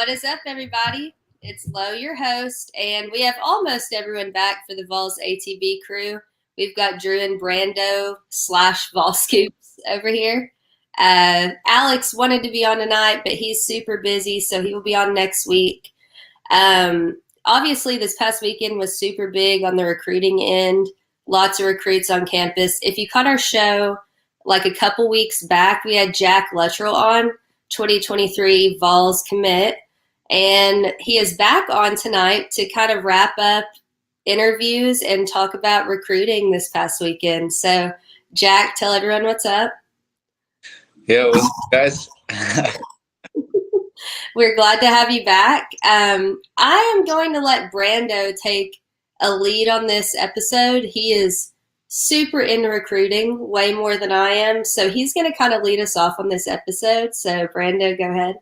What is up, everybody? It's Lo, your host, and we have almost everyone back for the Vols ATB crew. We've got Drew and Brando / Vol Scoops over here. Alex wanted to be on tonight, but he's super busy, so he will be on next week. Obviously, this past weekend was super big on the recruiting end. Lots of recruits on campus. If you caught our show like a couple weeks back, we had Jack Luttrell on, 2023 Vols Commit, and he is back on tonight to kind of wrap up interviews and talk about recruiting this past weekend. So, Jack, tell everyone what's up. Yeah, what's up, guys? We're glad to have you back. I am going to let Brando take a lead on this episode. He is super into recruiting, way more than I am. So he's going to kind of lead us off on this episode. So, Brando, go ahead.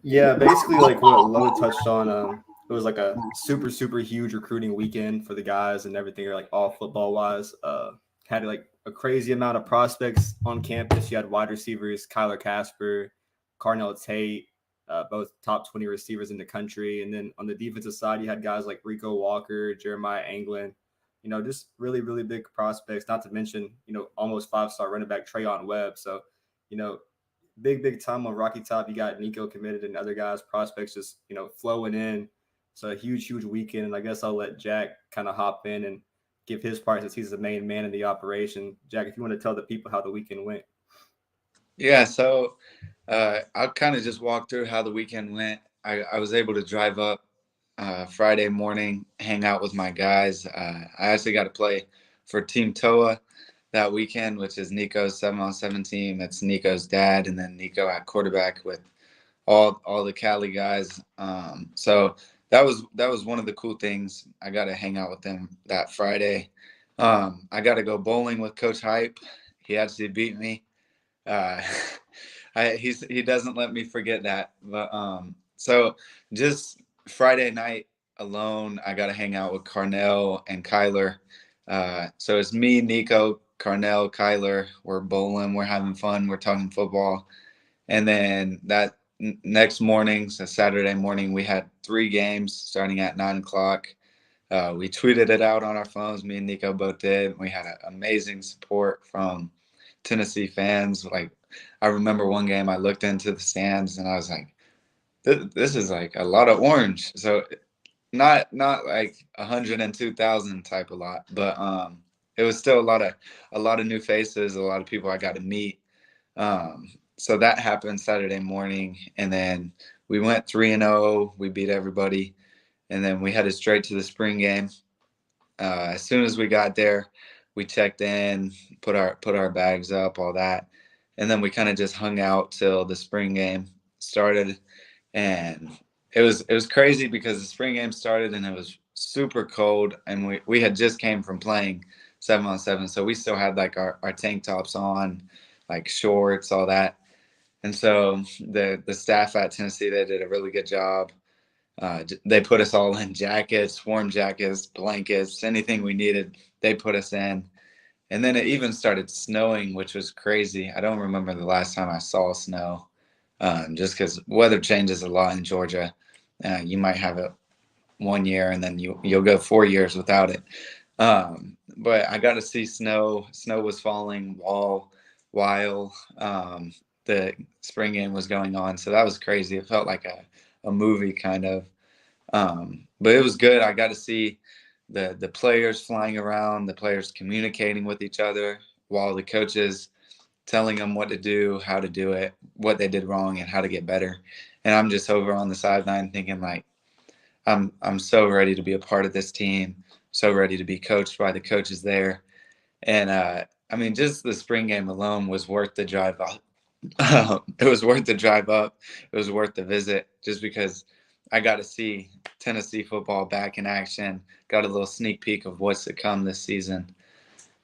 Yeah, basically like what Lo touched on. It was like a super huge recruiting weekend for the guys and everything, like all football wise. Had like a crazy amount of prospects on campus. You had wide receivers, Kyler Casper, Carnell Tate, both top 20 receivers in the country. And then on the defensive side, you had guys like Rico Walker, Jeremiah Anglin, just really big prospects, not to mention, almost 5-star running back Trayon Webb. So, big time on Rocky Top. You got Nico committed and other guys, prospects just, flowing in. So a huge weekend. And I guess I'll let Jack kind of hop in and give his part since he's the main man in the operation. Jack, if you want to tell the people how the weekend went. Yeah, so I'll kind of just walk through how the weekend went. I was able to drive up Friday morning, hang out with my guys. I actually got to play for Team TOA that weekend, which is Nico's 7-on-7 team. It's Nico's dad, and then Nico at quarterback with all the Cali guys. So that was one of the cool things. I got to hang out with them that Friday. I got to go bowling with Coach Hype. He actually beat me. He doesn't let me forget that. But so just Friday night alone, I got to hang out with Carnell and Kyler. So it's me, Nico, Carnell, Kyler. We're bowling, we're having fun, we're talking football. And then that next morning, so Saturday morning, we had 3 games starting at 9 o'clock. We tweeted it out on our phones. Me and Nico both did. We had amazing support from Tennessee fans. Like, I remember one game I looked into the stands and I was like, this is like a lot of orange. So not like 102,000 type of lot, but it was still a lot of new faces, a lot of people I got to meet. So that happened Saturday morning, and then we went 3-0. We beat everybody, and then we headed straight to the spring game. As soon as we got there, we checked in, put our bags up, all that, and then we kind of just hung out till the spring game started. And it was crazy because the spring game started and it was super cold, and we had just came from playing 7-on-7, so we still had like our tank tops on, like shorts, all that. And so the staff at Tennessee, they did a really good job. They put us all in jackets, warm jackets, blankets, anything we needed, they put us in. And then it even started snowing, which was crazy. I don't remember the last time I saw snow, just because weather changes a lot in Georgia. You might have it one year and then you'll go 4 years without it. But I got to see snow. Snow was falling while the spring game was going on. So that was crazy. It felt like a movie kind of. But it was good. I got to see the players flying around, the players communicating with each other while the coaches telling them what to do, how to do it, what they did wrong, and how to get better. And I'm just over on the sideline thinking like, I'm so ready to be a part of this team, so ready to be coached by the coaches there. And I mean, just the spring game alone was worth the drive up. It was worth the drive up. It was worth the visit, just because I got to see Tennessee football back in action, got a little sneak peek of what's to come this season.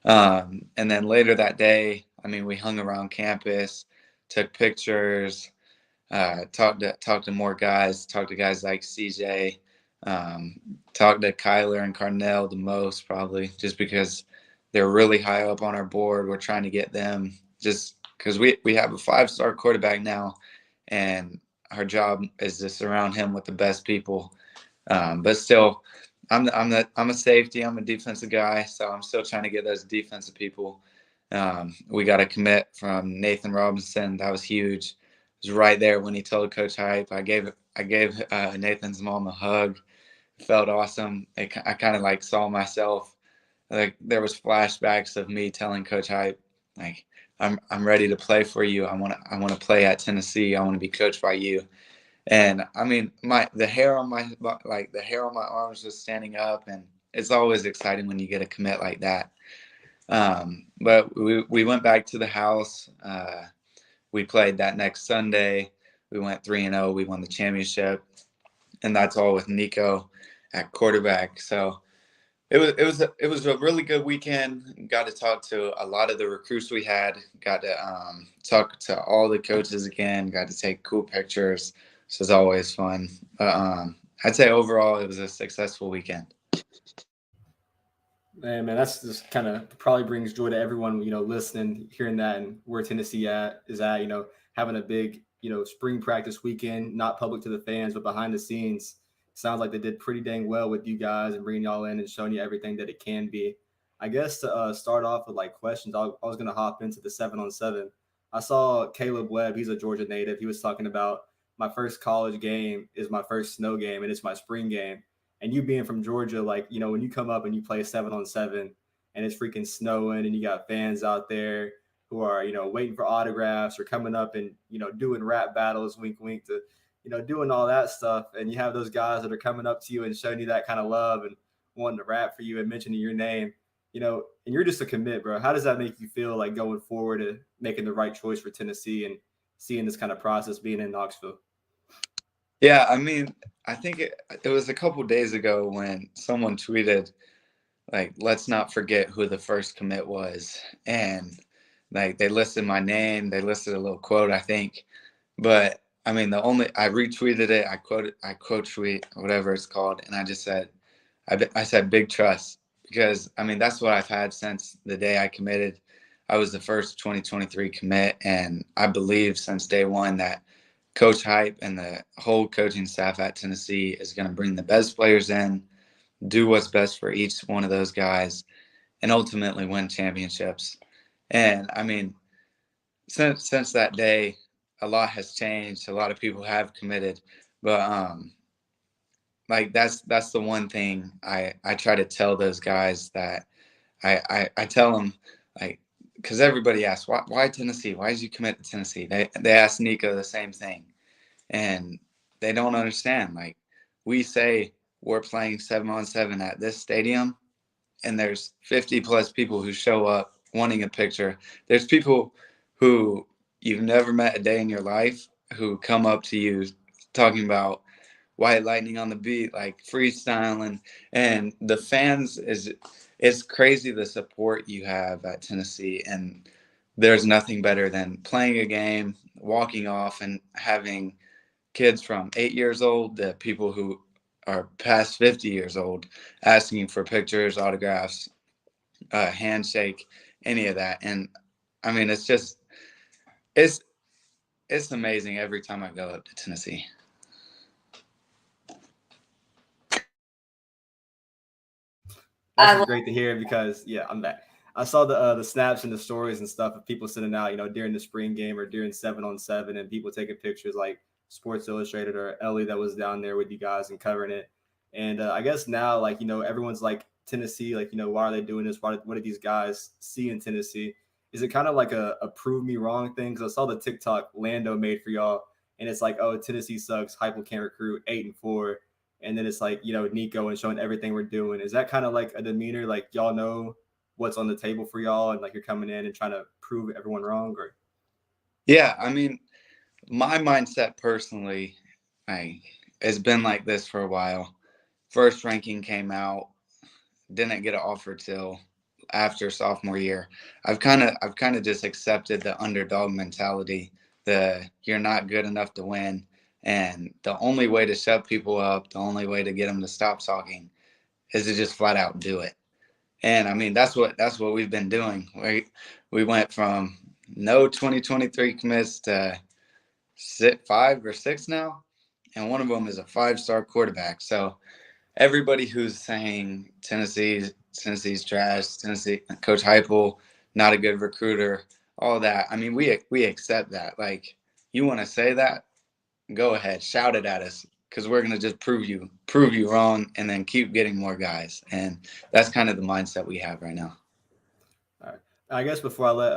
And then later that day, I mean, we hung around campus, took pictures, talked to more guys, talked to guys like CJ, talked to Kyler and Carnell the most, probably just because they're really high up on our board. We're trying to get them just because we have a 5-star quarterback now, and our job is to surround him with the best people. But still, I'm a safety. I'm a defensive guy, so I'm still trying to get those defensive people. We got a commit from Nathan Robinson. That was huge. It was right there when he told Coach Hype. I gave Nathan's mom a hug. It felt awesome. I kind of like saw myself. Like there was flashbacks of me telling Coach Hype, like, I'm ready to play for you. I want to play at Tennessee. I want to be coached by you. And I mean, the hair on my arms was standing up, and it's always exciting when you get a commit like that. But we went back to the house. We played that next Sunday. We went 3-0. We won the championship, and that's all with Nico at quarterback. So it was a really good weekend. Got to talk to a lot of the recruits we had. Got to talk to all the coaches again. Got to take cool pictures. This is always fun. I'd say overall it was a successful weekend. Man, that's just kind of probably brings joy to everyone, listening, hearing that, and where Tennessee is at, having a big, spring practice weekend, not public to the fans, but behind the scenes. Sounds like they did pretty dang well with you guys and bringing y'all in and showing you everything that it can be. I guess to start off with like questions, I was going to hop into the 7-on-7. I saw Caleb Webb. He's a Georgia native. He was talking about my first college game is my first snow game, and it's my spring game. And you being from Georgia, like, when you come up and you play 7-on-7 and it's freaking snowing and you got fans out there who are, waiting for autographs or coming up and, doing rap battles, wink, wink, to, doing all that stuff. And you have those guys that are coming up to you and showing you that kind of love and wanting to rap for you and mentioning your name, and you're just a commit, bro. How does that make you feel like going forward and making the right choice for Tennessee and seeing this kind of process being in Knoxville? Yeah, I mean, I think it was a couple days ago when someone tweeted, like, let's not forget who the first commit was. And like they listed my name, they listed a little quote, I think. But I mean, I retweeted it, I quote tweet, whatever it's called, and I just said, I said big trust, because I mean that's what I've had since the day I committed. I was the first 2023 commit, and I believe since day one that Coach Hype and the whole coaching staff at Tennessee is going to bring the best players in, do what's best for each one of those guys, and ultimately win championships. And I mean, since that day, a lot has changed. A lot of people have committed, but like that's the one thing I try to tell those guys, that I tell them, like, because everybody asks why Tennessee? Why did you commit to Tennessee? They ask Nico the same thing, and they don't understand. Like, we say we're playing 7-on-7 at this stadium, and there's 50 plus people who show up wanting a picture. There's people who you've never met a day in your life who come up to you talking about White Lightning on the beat, like freestyling, and the fans it's crazy the support you have at Tennessee. And there's nothing better than playing a game, walking off, and having kids from 8 years old to people who are past 50 years old asking for pictures, autographs, handshake, any of that. And I mean, it's amazing every time I go up to Tennessee. That's great to hear, because I'm back. I saw the snaps and the stories and stuff of people sending out, during the spring game or during 7-on-7, and people taking pictures, like Sports Illustrated or Ellie that was down there with you guys and covering it. And I guess now, like, everyone's like, Tennessee, like, why are they doing this? What do these guys see in Tennessee? Is it kind of like a prove me wrong thing? Because I saw the TikTok Lando made for y'all, and it's like, oh, Tennessee sucks, Heupel can't recruit, 8-4. And then it's like, Nico and showing everything we're doing. Is that kind of like a demeanor, like y'all know what's on the table for y'all, and like you're coming in and trying to prove everyone wrong? Or Yeah, I mean, my mindset personally, has been like this for a while. First ranking came out, didn't get an offer till after sophomore year. I've kind of just accepted the underdog mentality, the you're not good enough to win. And the only way to shut people up, the only way to get them to stop talking, is to just flat out do it. And I mean, that's what we've been doing. We went from no 2023 commits to 5 or 6 now, and one of them is a 5-star quarterback. So everybody who's saying Tennessee's trash, Tennessee Coach Heupel not a good recruiter, all that. I mean, we accept that. Like, you want to say that, go ahead, shout it at us, because we're gonna just prove you wrong, and then keep getting more guys. And that's kind of the mindset we have right now. All right. I guess before I let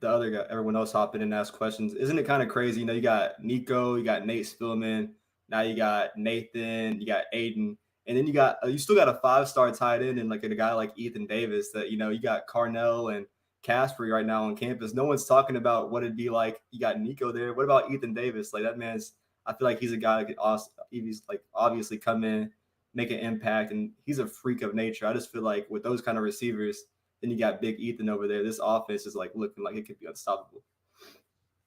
the other guy, everyone else hop in and ask questions, isn't it kind of crazy? You know, you got Nico, you got Nate Spillman, now you got Nathan, you got Aiden, and then you still got a 5-star tight end and like a guy like Ethan Davis. That, you know, you got Carnell and Casper right now on campus. No one's talking about what it'd be like. You got Nico there. What about Ethan Davis? Like, that man's. I feel like he's a guy that could also, he's like obviously come in, make an impact, and he's a freak of nature. I just feel like with those kind of receivers. Then you got Big Ethan over there. This offense is like looking like it could be unstoppable.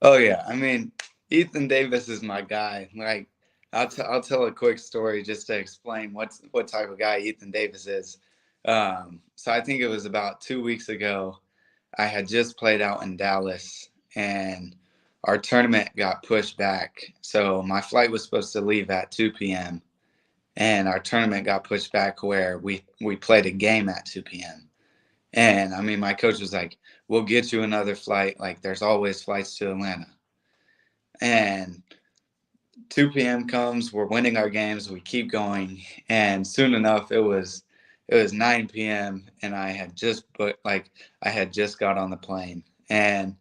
Oh yeah, I mean, Ethan Davis is my guy. Like, I'll tell a quick story just to explain what type of guy Ethan Davis is. So I think it was about 2 weeks ago. I had just played out in Dallas, and our tournament got pushed back. So my flight was supposed to leave at 2 p.m. and our tournament got pushed back where we played a game at 2 p.m. And I mean, my coach was like, we'll get you another flight. Like, there's always flights to Atlanta. And 2 p.m. comes, we're winning our games, we keep going. And soon enough, it was 9 p.m. and I had just got on the plane. And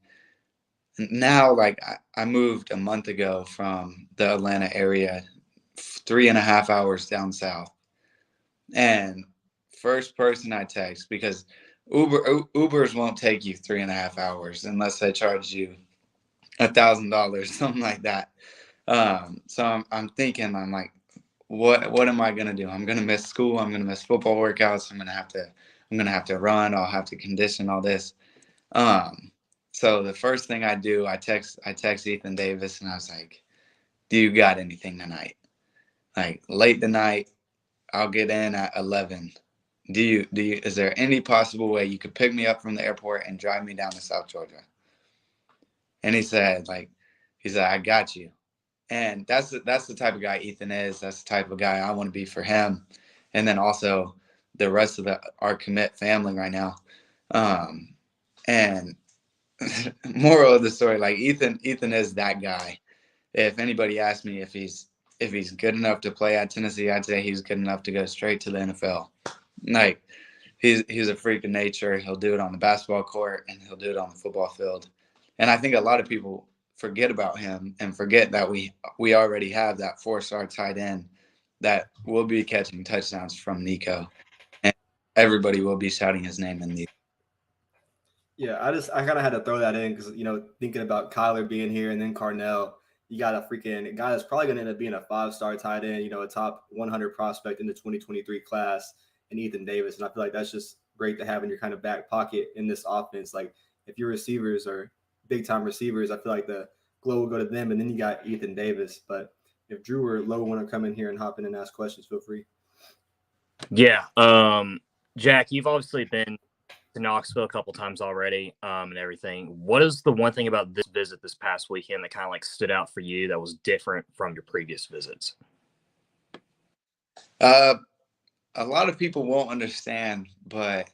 now, like, I moved a month ago from the Atlanta area, 3.5 hours down south. And first person I text, because Ubers won't take you 3.5 hours unless they charge you $1,000, something like that. So I'm thinking, I'm like, what am I gonna do? I'm gonna miss school. I'm gonna miss football workouts. I'm gonna have to run. I'll have to condition all this. So the first thing I do, I text Ethan Davis, and I was like, do you got anything tonight? Like, late tonight, I'll get in at 11. Is there any possible way you could pick me up from the airport and drive me down to South Georgia? And he said, I got you. And that's the type of guy Ethan is. That's the type of guy I want to be for him. And then also the rest of our Commit family right now. And moral of the story, like, Ethan is that guy. If anybody asks me if he's good enough to play at Tennessee, I'd say he's good enough to go straight to the NFL. Like, he's a freak of nature. He'll do it on the basketball court, and he'll do it on the football field. And I think a lot of people forget about him and forget that we already have that 4-star tight end that will be catching touchdowns from Nico, and everybody will be shouting his name in the. Yeah, I kind of had to throw that in because, you know, thinking about Kyler being here and then Carnell, you got a freaking guy that's probably going to end up being a 5-star tight end, you know, a top 100 prospect in the 2023 class, and Ethan Davis. And I feel like that's just great to have in your kind of back pocket in this offense. Like, if your receivers are big time receivers, I feel like the glow will go to them. And then you got Ethan Davis. But if Drew or Lo want to come in here and hop in and ask questions, feel free. Yeah. Jack, you've obviously been to Knoxville a couple times already, and everything. What is the one thing about this visit this past weekend that kind of like stood out for you that was different from your previous visits? A lot of people won't understand, but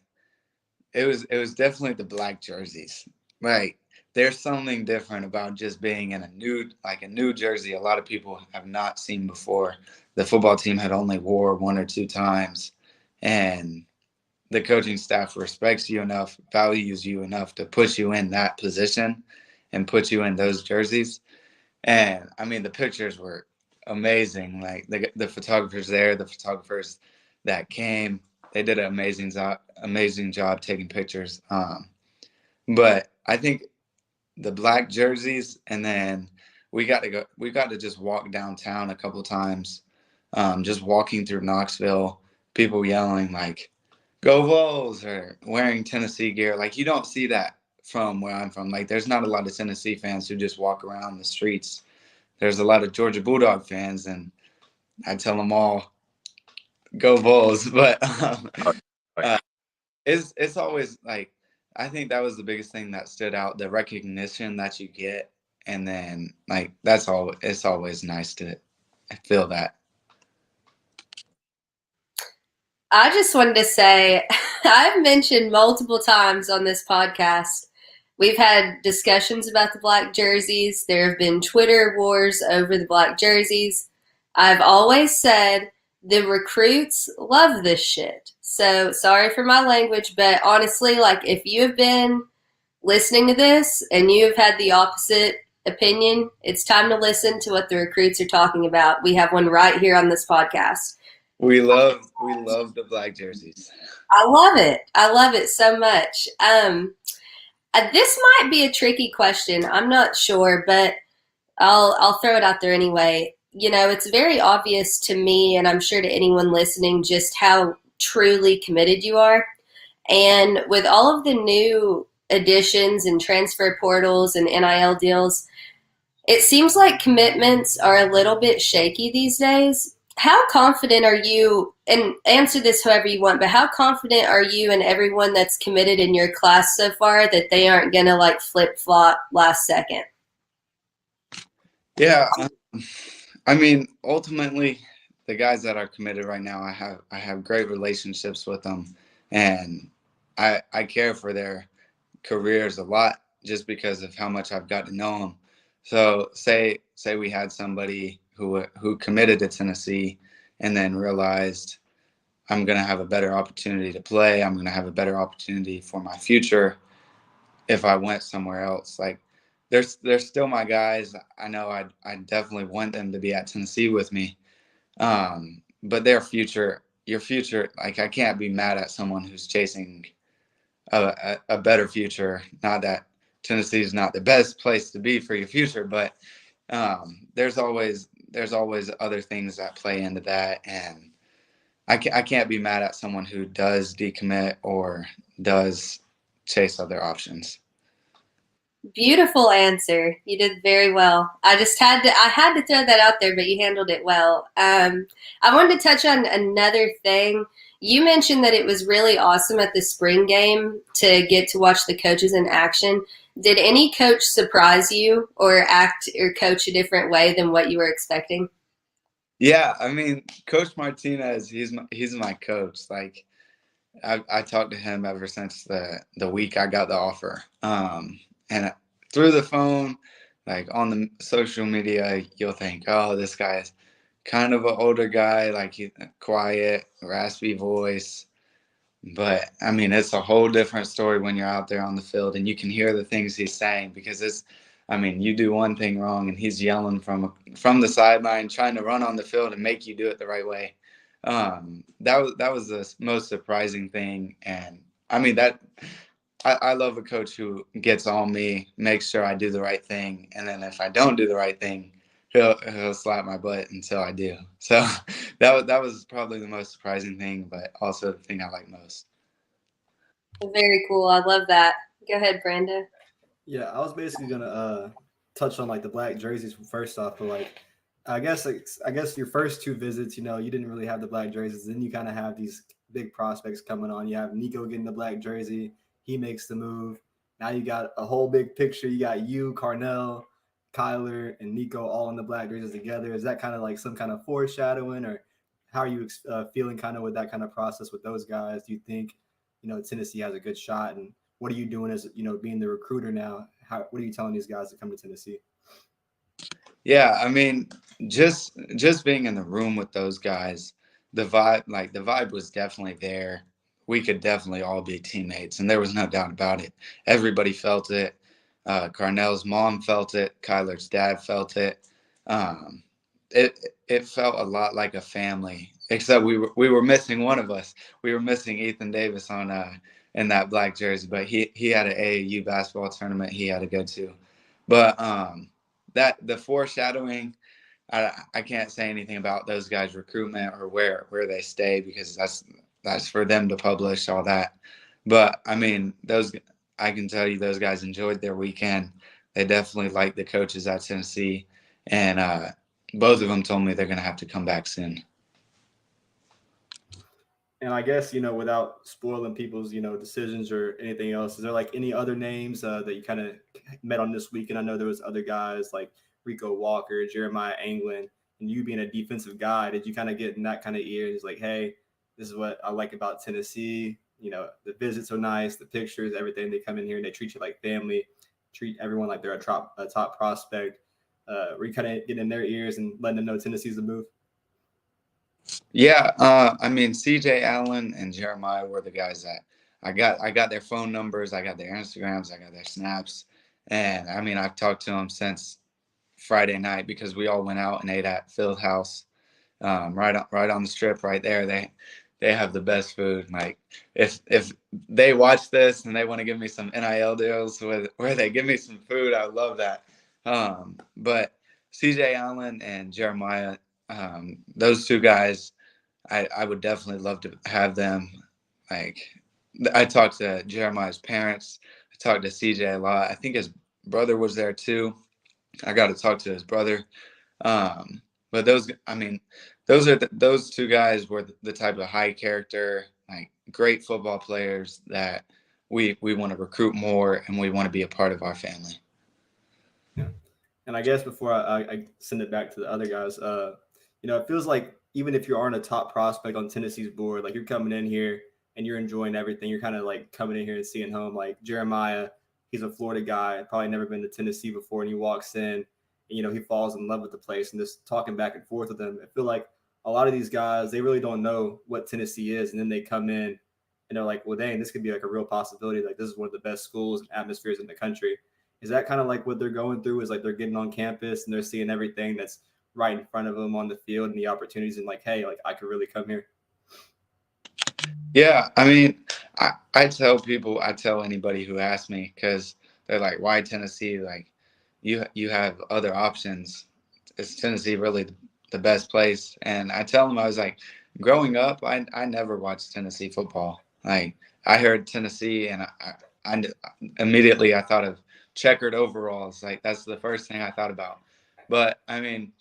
it was definitely the black jerseys. Like, there's something different about just being in a new jersey. A lot of people have not seen before. The football team had only wore 1 or 2 times, and the coaching staff respects you enough, values you enough to put you in that position and put you in those jerseys. And I mean, the pictures were amazing. Like, the photographers there, the photographers that came, they did an amazing job taking pictures. But I think the black jerseys, and then we got to just walk downtown a couple times, just walking through Knoxville, people yelling like, "Go Vols," or wearing Tennessee gear. Like, you don't see that from where I'm from. Like, there's not a lot of Tennessee fans who just walk around the streets. There's a lot of Georgia Bulldog fans, and I tell them all, "Go Vols." But it's always like, I think that was the biggest thing that stood out, the recognition that you get. And then like it's always nice to feel that. I just wanted to say, I've mentioned multiple times on this podcast, we've had discussions about the black jerseys. There have been Twitter wars over the black jerseys. I've always said the recruits love this shit. So sorry for my language, but honestly, like if you have been listening to this and you have had the opposite opinion, it's time to listen to what the recruits are talking about. We have one right here on this podcast. We love the black jerseys. I love it. I love it so much. This might be a tricky question. I'm not sure, but I'll throw it out there anyway. You know, it's very obvious to me, and I'm sure to anyone listening, just how truly committed you are. And with all of the new additions and transfer portals and NIL deals, it seems like commitments are a little bit shaky these days. How confident are you, and answer this however you want, but how confident are you and everyone that's committed in your class so far that they aren't going to like flip-flop last second? Yeah. I mean, ultimately, the guys that are committed right now, I have great relationships with them, and I care for their careers a lot just because of how much I've got to know them. So say we had somebody who committed to Tennessee and then realized I'm going to have a better opportunity to play. I'm going to have a better opportunity for my future if I went somewhere else. Like they're still my guys. I know I definitely want them to be at Tennessee with me. But your future, like I can't be mad at someone who's chasing a better future. Not that Tennessee is not the best place to be for your future, but there's always other things that play into that, and I can't be mad at someone who does decommit or does chase other options. Beautiful answer. You did very well. I had to throw that out there, but you handled it well. I wanted to touch on another thing. You mentioned that it was really awesome at the spring game to get to watch the coaches in action. Did any coach surprise you or act or coach a different way than what you were expecting? Yeah, I mean, Coach Martinez, he's my coach. Like I talked to him ever since the week I got the offer. And through the phone, like on the social media, you'll think, oh, this guy is kind of an older guy, like he's quiet, raspy voice. But I mean, it's a whole different story when you're out there on the field and you can hear the things he's saying, because you do one thing wrong and he's yelling from the sideline, trying to run on the field and make you do it the right way. That was the most surprising thing. And I mean, I love a coach who gets on me, makes sure I do the right thing, and then if I don't do the right thing, he'll slap my butt until I do. So that was probably the most surprising thing, but also the thing I like most. Very cool. I love that. Go ahead, Brandon. Yeah, I was basically gonna touch on like the black jerseys first off, but like I guess your first two visits, you didn't really have the black jerseys. Then you kind of have these big prospects coming on. You have Nico getting the black jersey. He makes the move. Now you got a whole big picture. You got you, Carnell, Kyler, and Nico all in the black jerseys together. Is that kind of like some kind of foreshadowing, or how are you feeling kind of with that kind of process with those guys? Do you think, Tennessee has a good shot? And what are you doing as, being the recruiter now? What are you telling these guys to come to Tennessee? Yeah, I mean, just being in the room with those guys, the vibe was definitely there. We could definitely all be teammates, and there was no doubt about it. Everybody felt it. Carnell's mom felt it. Kyler's dad felt it. It felt a lot like a family, except we were missing one of us. We were missing Ethan Davis in that black jersey, but he had an AAU basketball tournament he had to go to. But that the foreshadowing, I can't say anything about those guys' recruitment or where they stay, because that's for them to publish all that. But I mean, I can tell you those guys enjoyed their weekend. They definitely liked the coaches at Tennessee, and both of them told me they're going to have to come back soon. And I guess, without spoiling people's, decisions or anything else, is there like any other names that you kind of met on this weekend? I know there was other guys like Rico Walker, Jeremiah Anglin, and you being a defensive guy, did you kind of get in that kind of ear? It's like, hey, this is what I like about Tennessee. The visits are nice, the pictures, everything. They come in here and they treat you like family, treat everyone like they're a top prospect. Were you kind of getting in their ears and letting them know Tennessee's the move? Yeah, I mean, CJ Allen and Jeremiah were the guys that I got their phone numbers, I got their Instagrams, I got their snaps, and I mean, I've talked to them since Friday night because we all went out and ate at Field House, right on the strip right there. They have the best food. Like if they watch this and they want to give me some NIL deals where they give me some food, I love that. But CJ Allen and Jeremiah, those two guys, I would definitely love to have them. Like I talked to Jeremiah's parents. I talked to CJ a lot. I think his brother was there too. I got to talk to his brother. But those two guys were the type of high character, like great football players that we want to recruit more and we want to be a part of our family. Yeah. And I guess before I send it back to the other guys, it feels like even if you aren't a top prospect on Tennessee's board, like you're coming in here and you're enjoying everything. You're kind of like coming in here and seeing home. Like Jeremiah, he's a Florida guy, probably never been to Tennessee before, and he walks in, and, he falls in love with the place. And just talking back and forth with them, I feel like a lot of these guys, they really don't know what Tennessee is, and then they come in and they're like, well, dang, this could be like a real possibility. Like this is one of the best schools and atmospheres in the country. Is that kind of like what they're going through? Is like they're getting on campus and they're seeing everything that's right in front of them on the field and the opportunities, and like, hey, like I could really come here. Yeah, I mean, I tell anybody who asks me, because they're like, why Tennessee? Like you have other options. Is Tennessee really the best place? And I tell them, I was like, growing up, I never watched Tennessee football. Like I heard Tennessee and I immediately I thought of checkered overalls. Like that's the first thing I thought about. But I mean,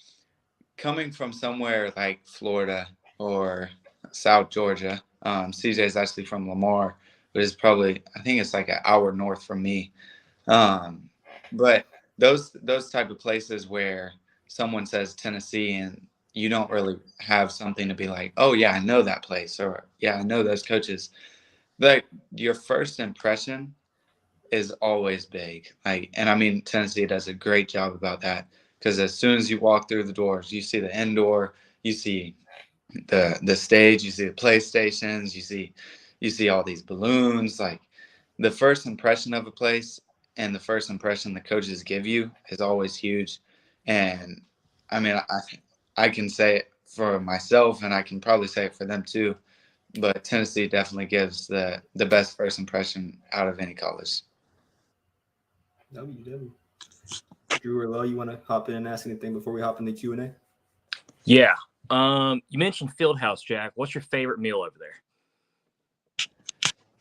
coming from somewhere like Florida or South Georgia, CJ is actually from Lamar, but it's probably, I think it's like an hour north from me. But those type of places where someone says Tennessee and you don't really have something to be like, oh yeah, I know that place, or yeah, I know those coaches. But your first impression is always big. Like, and I mean, Tennessee does a great job about that, because as soon as you walk through the doors, you see the indoor, you see the stage, you see the PlayStations, you see all these balloons. Like the first impression of a place and the first impression the coaches give you is always huge. And I mean, I can say it for myself, and I can probably say it for them too, but Tennessee definitely gives the best first impression out of any college. W. Drew or Lo, you want to hop in and ask anything before we hop in the Q&A? Yeah. You mentioned Fieldhouse, Jack. What's your favorite meal over there?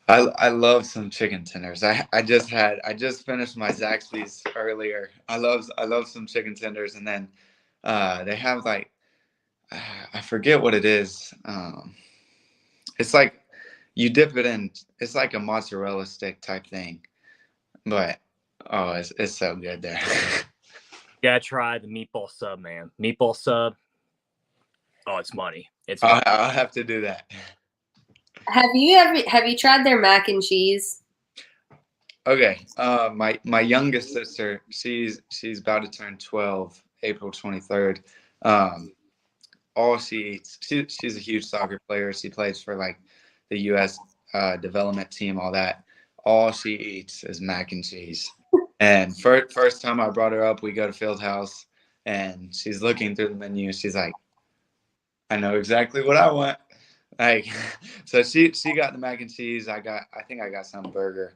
I love some chicken tenders. I just finished my Zaxby's earlier. I love some chicken tenders, and then they have like I forget what it is. It's like you dip it in. It's like a mozzarella stick type thing, but oh, it's so good there. You gotta try the meatball sub, man. Meatball sub. Oh, it's money. It's money. I'll have to do that. Have you tried their mac and cheese? Okay. My youngest sister, she's about to turn 12, April 23rd. All she eats, she's a huge soccer player. She plays for like the U.S. Development team, all that. All she eats is mac and cheese. And first time I brought her up, we go to Fieldhouse, and she's looking through the menu. She's like, I know exactly what I want. Like, so she got the mac and cheese. I think I got some burger.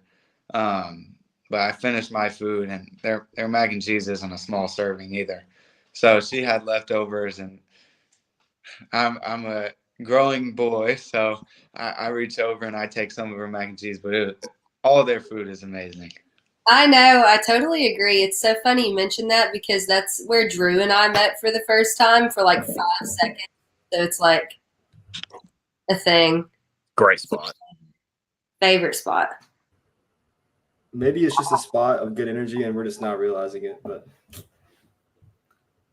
But I finished my food, and their mac and cheese isn't a small serving either. So she had leftovers, and I'm a growing boy, so I reach over and I take some of her mac and cheese. But all their food is amazing. I know. I totally agree. It's so funny you mentioned that, because that's where Drew and I met for the first time for like 5 seconds. So it's like a thing. Great spot. Favorite spot. Maybe it's just a spot of good energy and we're just not realizing it. But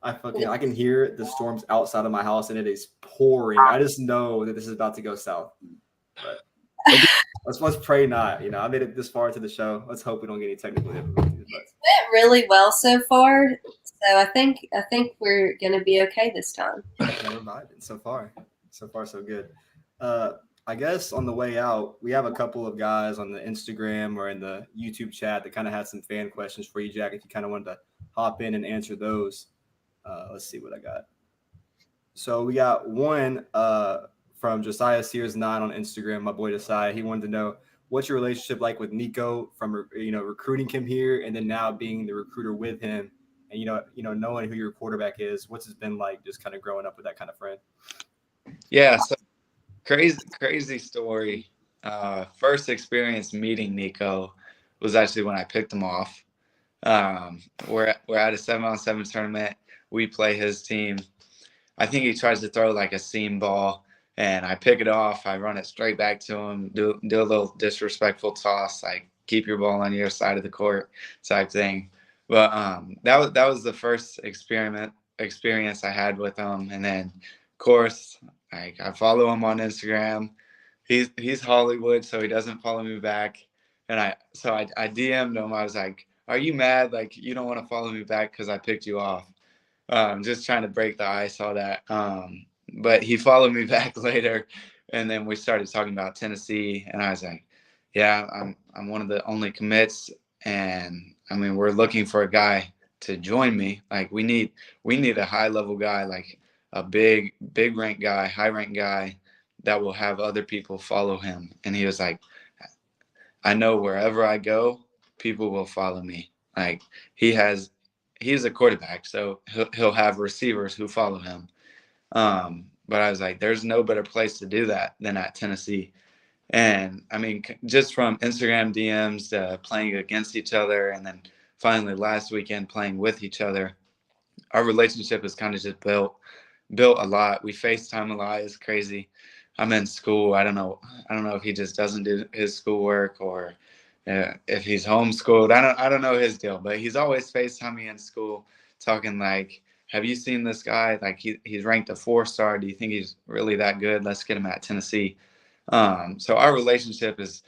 I can hear the storms outside of my house and it is pouring. I just know that this is about to go south. But let's pray not. You know, I made it this far into the show. Let's hope we don't get any technical difficulties. But Went really well so far. So I think we're gonna be okay this time. never mind. So far so good. I guess on the way out, we have a couple of guys on the Instagram or in the YouTube chat that kind of had some fan questions for you, Jack, if you kind of wanted to hop in and answer those. Let's see what I got. So we got one from Josiah Sears 9 on Instagram, my boy Josiah. He wanted to know, what's your relationship like with Nico from, recruiting him here and then now being the recruiter with him and, knowing who your quarterback is. What's it been like just kind of growing up with that kind of friend? Yeah, so crazy story. First experience meeting Nico was actually when I picked him off. We're at a 7-on-7 tournament. We play his team. I think he tries to throw like a seam ball, and I pick it off. I run it straight back to him, do a little disrespectful toss, like keep your ball on your side of the court type thing. But that was the first experience I had with him, and then of course I follow him on Instagram. He's Hollywood, so he doesn't follow me back, and I DM'd him. I was like, "Are you mad? Like you don't want to follow me back because I picked you off?" Just trying to break the ice, all that. But he followed me back later, and then we started talking about Tennessee, and I was like, "Yeah, I'm one of the only commits, and I mean we're looking for a guy to join me. Like we need a high level guy, like a big rank guy, high rank guy that will have other people follow him." And he was like, "I know wherever I go, people will follow me. Like he's a quarterback, so he'll have receivers who follow him." But I was like, there's no better place to do that than at Tennessee. And I mean, just from Instagram DMs to playing against each other, and then finally last weekend playing with each other, our relationship is kind of just built a lot. We FaceTime a lot. It's crazy. I'm in school. I don't know if he just doesn't do his schoolwork or if he's homeschooled. I don't know his deal, but he's always FaceTiming in school, talking like, "Have you seen this guy? Like he's ranked a 4-star. Do you think he's really that good? Let's get him at Tennessee." So our relationship is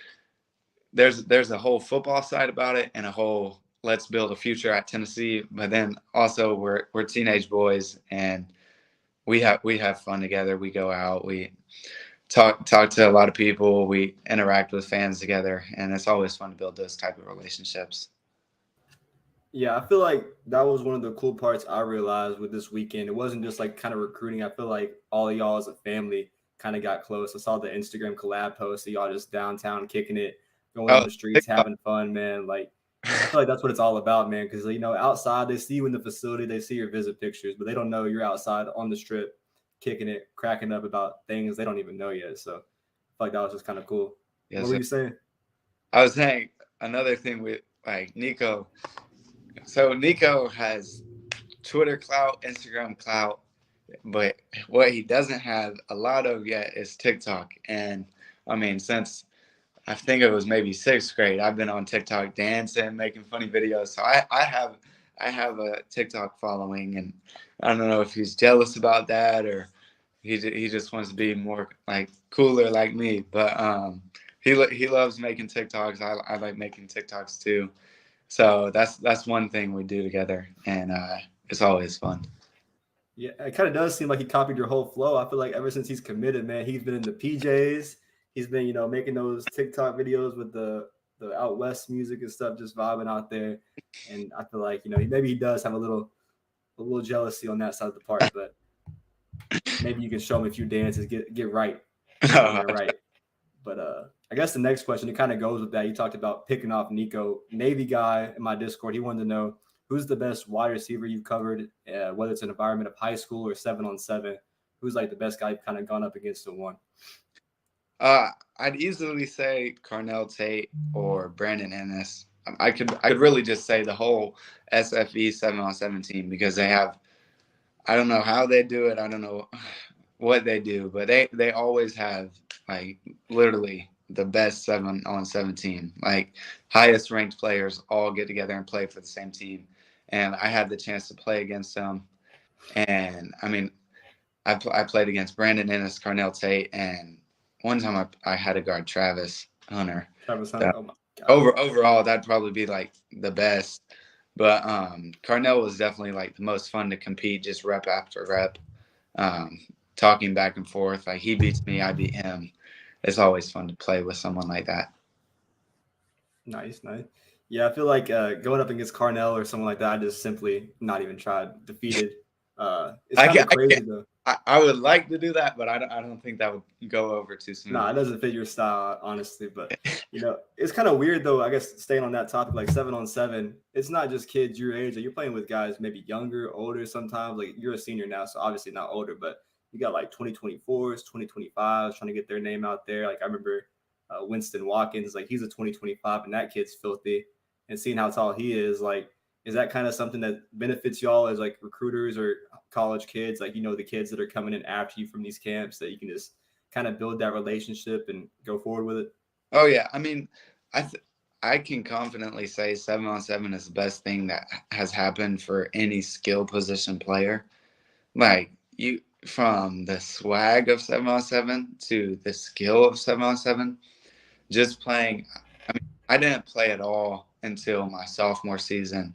there's a whole football side about it and a whole let's build a future at Tennessee. But then also we're teenage boys and we have fun together. We go out. We talk to a lot of people. We interact with fans together, and it's always fun to build those type of relationships. Yeah, I feel like that was one of the cool parts I realized with this weekend. It wasn't just like kind of recruiting. I feel like all of y'all as a family kind of got close. I saw the Instagram collab post of y'all just downtown kicking it, going on the streets, having fun, man. Like, I feel like that's what it's all about, man. Because, outside, they see you in the facility, they see your visit pictures, but they don't know you're outside on the strip, kicking it, cracking up about things they don't even know yet. So I feel like that was just kind of cool. Yes, what were you saying? I was saying another thing with like Nico. So Nico has Twitter clout, Instagram clout, but what he doesn't have a lot of yet is TikTok. And I mean, since I think it was maybe 6th grade, I've been on TikTok dancing, making funny videos. So I have a TikTok following, and I don't know if he's jealous about that or he just wants to be more like cooler like me. But he loves making TikToks. I like making TikToks too. So that's one thing we do together, and it's always fun. Yeah, it kind of does seem like he copied your whole flow. I feel like ever since he's committed, man, he's been in the PJs. He's been, making those TikTok videos with the out west music and stuff, just vibing out there. And I feel like, maybe he does have a little jealousy on that side of the park, but maybe you can show him a few dances, get right. Right. But I guess the next question, it kind of goes with that. You talked about picking off Nico. Navy guy in my Discord, he wanted to know who's the best wide receiver you've covered, whether it's an environment of high school or 7-on-7. Who's like the best guy you've kind of gone up against in one? I'd easily say Carnell Tate or Brandon Ennis. I could really just say the whole SFE 7-on-7 team because they have, I don't know how they do it. I don't know what they do, but they always have like literally the best 7-on-7 team. Like highest ranked players all get together and play for the same team. And I had the chance to play against them. And I mean, I played against Brandon Ennis, Carnell Tate, and one time I had to guard Travis Hunter. Travis Hunter. Oh my God. Overall, that'd probably be like the best. But Carnell was definitely like the most fun to compete, just rep after rep, talking back and forth. Like he beats me, I beat him. It's always fun to play with someone like that. Nice. Yeah, I feel like going up against Carnell or someone like that, I just simply not even tried. Defeated. It's kind of crazy though. I would like to do that, but I don't think that would go over too smooth. No, it doesn't fit your style, honestly. But it's kind of weird though. I guess staying on that topic, like 7-on-7, it's not just kids your age. Like, you're playing with guys maybe younger, older sometimes. Like you're a senior now, so obviously not older, but you got like 2024s, 2025s trying to get their name out there. Like I remember Winston Watkins, like he's a 2025, and that kid's filthy. And seeing how tall he is, like, is that kind of something that benefits y'all as like recruiters or college kids? Like, the kids that are coming in after you from these camps, that you can just kind of build that relationship and go forward with it? Oh yeah, I mean, I can confidently say 7-on-7 is the best thing that has happened for any skill position player. Like from the swag of 7-on-7 to the skill of 7-on-7, just playing. I mean, I didn't play at all until my sophomore season,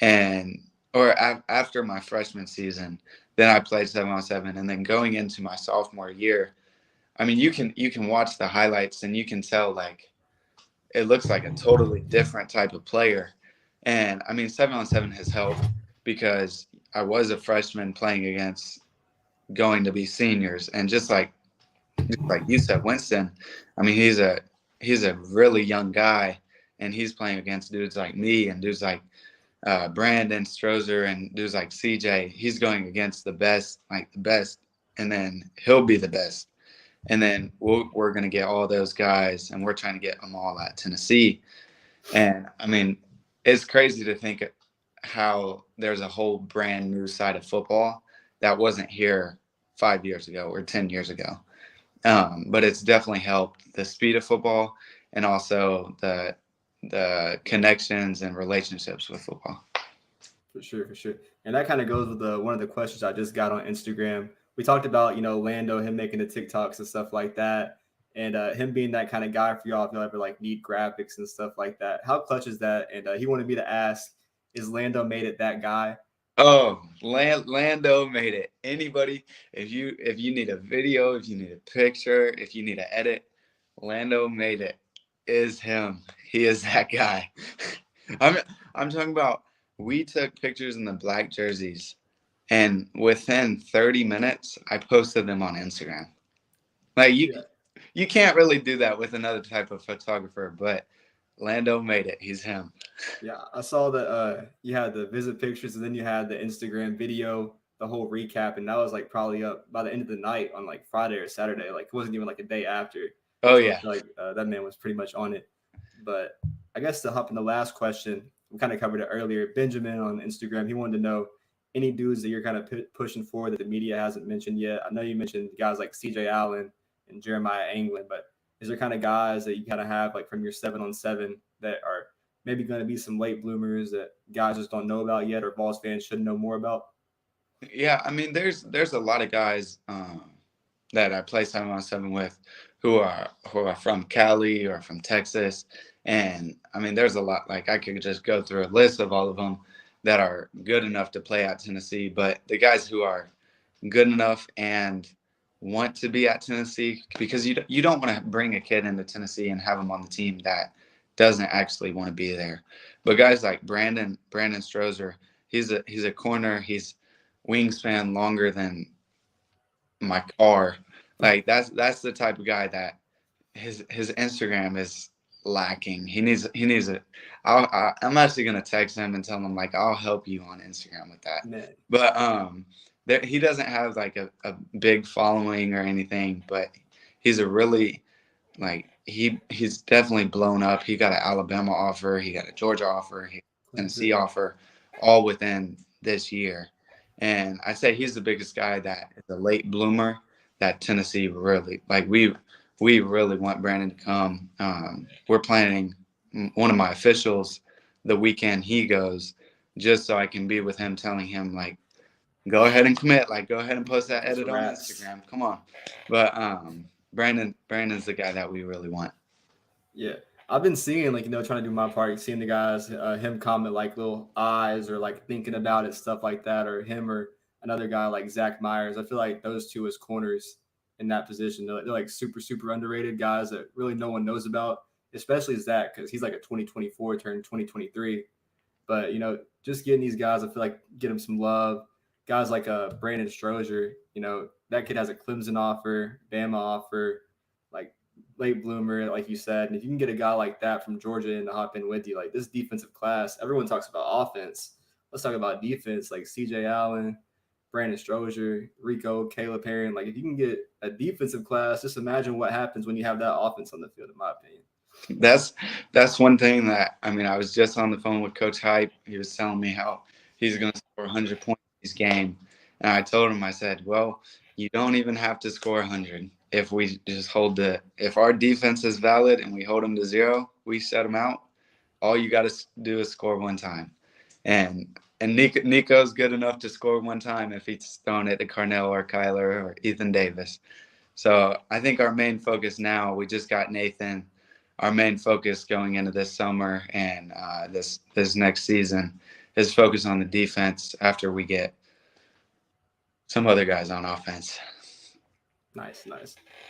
after my freshman season. Then I played 7-on-7, and then going into my sophomore year, I mean, you can watch the highlights and you can tell like it looks like a totally different type of player. And I mean, 7-on-7 has helped because I was a freshman playing against going to be seniors, and just like you said, Winston, I mean, he's a really young guy, and he's playing against dudes like me and dudes like Brandon Strozer and dudes like CJ. He's going against the best, and then he'll be the best. And then we're going to get all those guys, and we're trying to get them all at Tennessee. And I mean, it's crazy to think how there's a whole brand new side of football that wasn't here 5 years ago or 10 years ago. But it's definitely helped the speed of football and also the connections and relationships with football. For sure. And that kind of goes with one of the questions I just got on Instagram. We talked about, Lando, him making the TikToks and stuff like that, and him being that kind of guy for y'all if y'all ever like need graphics and stuff like that. How clutch is that? And he wanted me to ask, is Lando made it that guy? Oh, Lando made it. Anybody, if you need a video, if you need a picture, if you need an edit, Lando made it. Is him. He is that guy. I'm talking about, we took pictures in the black jerseys, and within 30 minutes, I posted them on Instagram. Like you can't really do that with another type of photographer, but Lando made it. He's him. Yeah, I saw that you had the visit pictures, and then you had the Instagram video, the whole recap, and that was like probably up by the end of the night on like Friday or Saturday. Like it wasn't even like a day after. Oh, so yeah. Like that man was pretty much on it. But I guess to hop in the last question, we kind of covered it earlier. Benjamin on Instagram, he wanted to know any dudes that you're kind of pushing for that the media hasn't mentioned yet. I know you mentioned guys like CJ Allen and Jeremiah Anglin, but is there kind of guys that you kind of have like from your 7-on-7 that are maybe going to be some late bloomers that guys just don't know about yet, or Vols fans should know more about? Yeah, I mean, there's a lot of guys that I play 7-on-7 with who are from Cali or from Texas, and I mean, there's a lot. Like I could just go through a list of all of them that are good enough to play at Tennessee. But the guys who are good enough and want to be at Tennessee, because you don't want to bring a kid into Tennessee and have him on the team that doesn't actually want to be there. But guys like Brandon Strozer, he's a corner. He's wingspan longer than my car. Like that's the type of guy that his Instagram is lacking. He needs it. I'm actually gonna text him and tell him like I'll help you on Instagram with that. Man. But he doesn't have like a big following or anything, but he's a really like he's definitely blown up. He got an Alabama offer, he got a Georgia offer, he got a Tennessee offer, all within this year. And I say he's the biggest guy that is a late bloomer that Tennessee really like. we really want Brandon to come. We're planning one of my officials the weekend he goes, just so I can be with him, telling him like, go ahead and commit, like go ahead and post that edit on Instagram. Come on. But Brandon's the guy that we really want. Yeah. I've been seeing, like, trying to do my part, seeing the guys, him comment like little eyes or like thinking about it, stuff like that, or him or another guy like Zach Myers. I feel like those two as corners in that position, they're like super, super underrated guys that really no one knows about, especially Zach, because he's like a 2024 turned 2023. But, just getting these guys, I feel like get them some love. Guys like Brandon Strozier, that kid has a Clemson offer, Bama offer, like late bloomer, like you said. And if you can get a guy like that from Georgia in to hop in with you, like this defensive class, everyone talks about offense. Let's talk about defense, like CJ Allen, Brandon Strozier, Rico, Caleb Perrin. Like if you can get a defensive class, just imagine what happens when you have that offense on the field, in my opinion. That's one thing that, I mean, I was just on the phone with Coach Hype. He was telling me how he's going to score 100 points this game. And I told him, I said, well, you don't even have to score 100. If we just if our defense is valid and we hold them to 0, we shut them out. All you got to do is score one time. And Nico's good enough to score one time if he's throwing it to Carnell or Kyler or Ethan Davis. So I think our main focus now, we just got Nathan. Our main focus going into this summer and this next season is focus on the defense after we get some other guys on offense. Nice.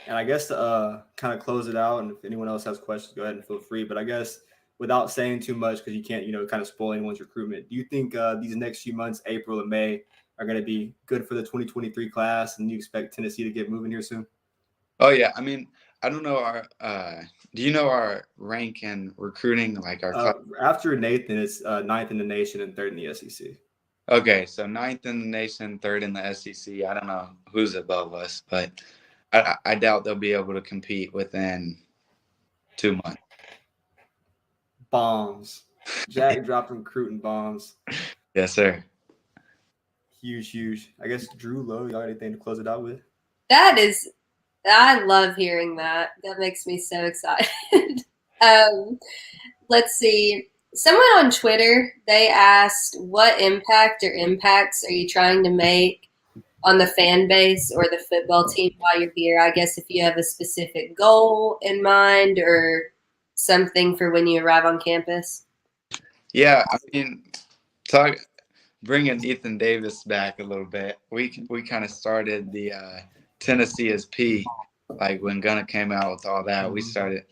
And I guess to kind of close it out, and if anyone else has questions, go ahead and feel free. But I guess without saying too much, because you can't, kind of spoil anyone's recruitment, do you think these next few months, April and May, are going to be good for the 2023 class, and you expect Tennessee to get moving here soon? Oh, yeah. I mean, I don't know do you know our rank in recruiting? Like our class? After Nathan, it's 9th in the nation and 3rd in the SEC. Okay, so 9th in the nation, 3rd in the SEC. I don't know who's above us, but I doubt they'll be able to compete within 2 months. Bombs. Jack dropping recruiting bombs. Yes, sir. Huge. I guess Drew Lowe, you got anything to close it out with? I love hearing that. That makes me so excited. Let's see. Someone on Twitter, they asked, what impact or impacts are you trying to make on the fan base or the football team while you're here? I guess if you have a specific goal in mind or something for when you arrive on campus. Yeah, I mean, bringing Ethan Davis back a little bit. We kind of started the Tennessee is P. Like when Gunna came out with all that, we started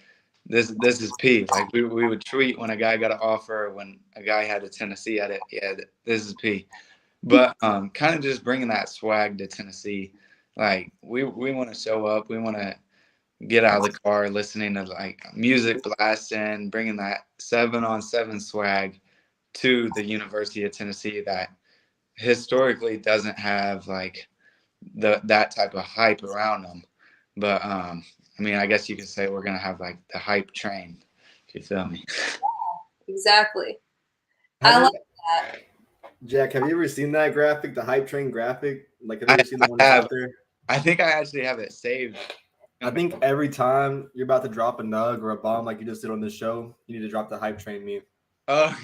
this is P. Like we would tweet when a guy got an offer, when a guy had a Tennessee at it. Yeah, this is P. But kind of just bringing that swag to Tennessee. Like we want to show up. We want to get out of the car, listening to like music blasting, bringing that 7-on-7 swag to the University of Tennessee that historically doesn't have like that type of hype around them. But I mean, I guess you could say we're gonna have like the hype train, if you feel me. Exactly. I like that. Jack, have you ever seen that graphic, the hype train graphic? Like, have you ever seen the one that's out there? I think I actually have it saved. I think every time you're about to drop a nug or a bomb like you just did on this show, you need to drop the hype train meme. Oh,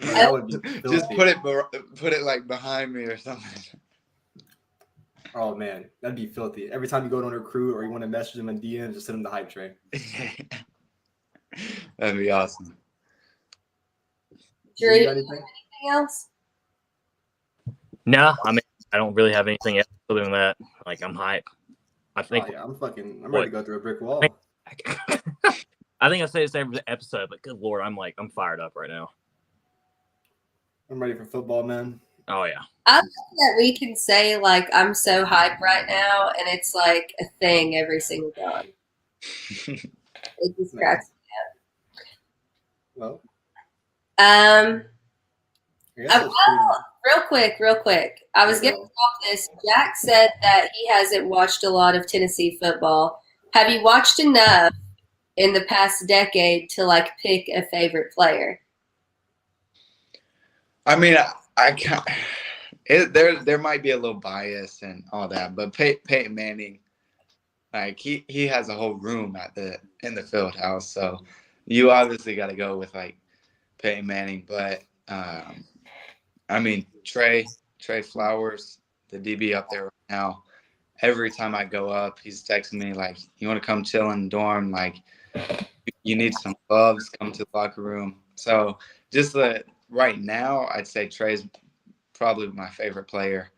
Like, that would be just filthy. put it like behind me or something. Oh man, that'd be filthy. Every time you go to a recruit or you want to message them in DMs, just send them the hype train. That'd be awesome. Drew, you got anything else? No, I mean, I don't really have anything else other than that. Like, I'm hype. I think. Oh, yeah, I'm ready to go through a brick wall. I think I say this every episode, but good Lord, I'm fired up right now. I'm ready for football, man. Oh yeah. I love that we can say like I'm so hyped right now, and it's like a thing every single time. It just cracks me up. Well, real quick. I was going to talk this. Jack said that he hasn't watched a lot of Tennessee football. Have you watched enough in the past decade to like pick a favorite player? I mean, I can't. There might be a little bias and all that, but Peyton Manning Like he has a whole room in the field house. So you obviously got to go with like Peyton Manning, but I mean Trey Flowers, the DB up there right now. Every time I go up, he's texting me like, "You want to come chill in the dorm? Like, you need some gloves. Come to the locker room." So just right now, I'd say Trey's probably my favorite player,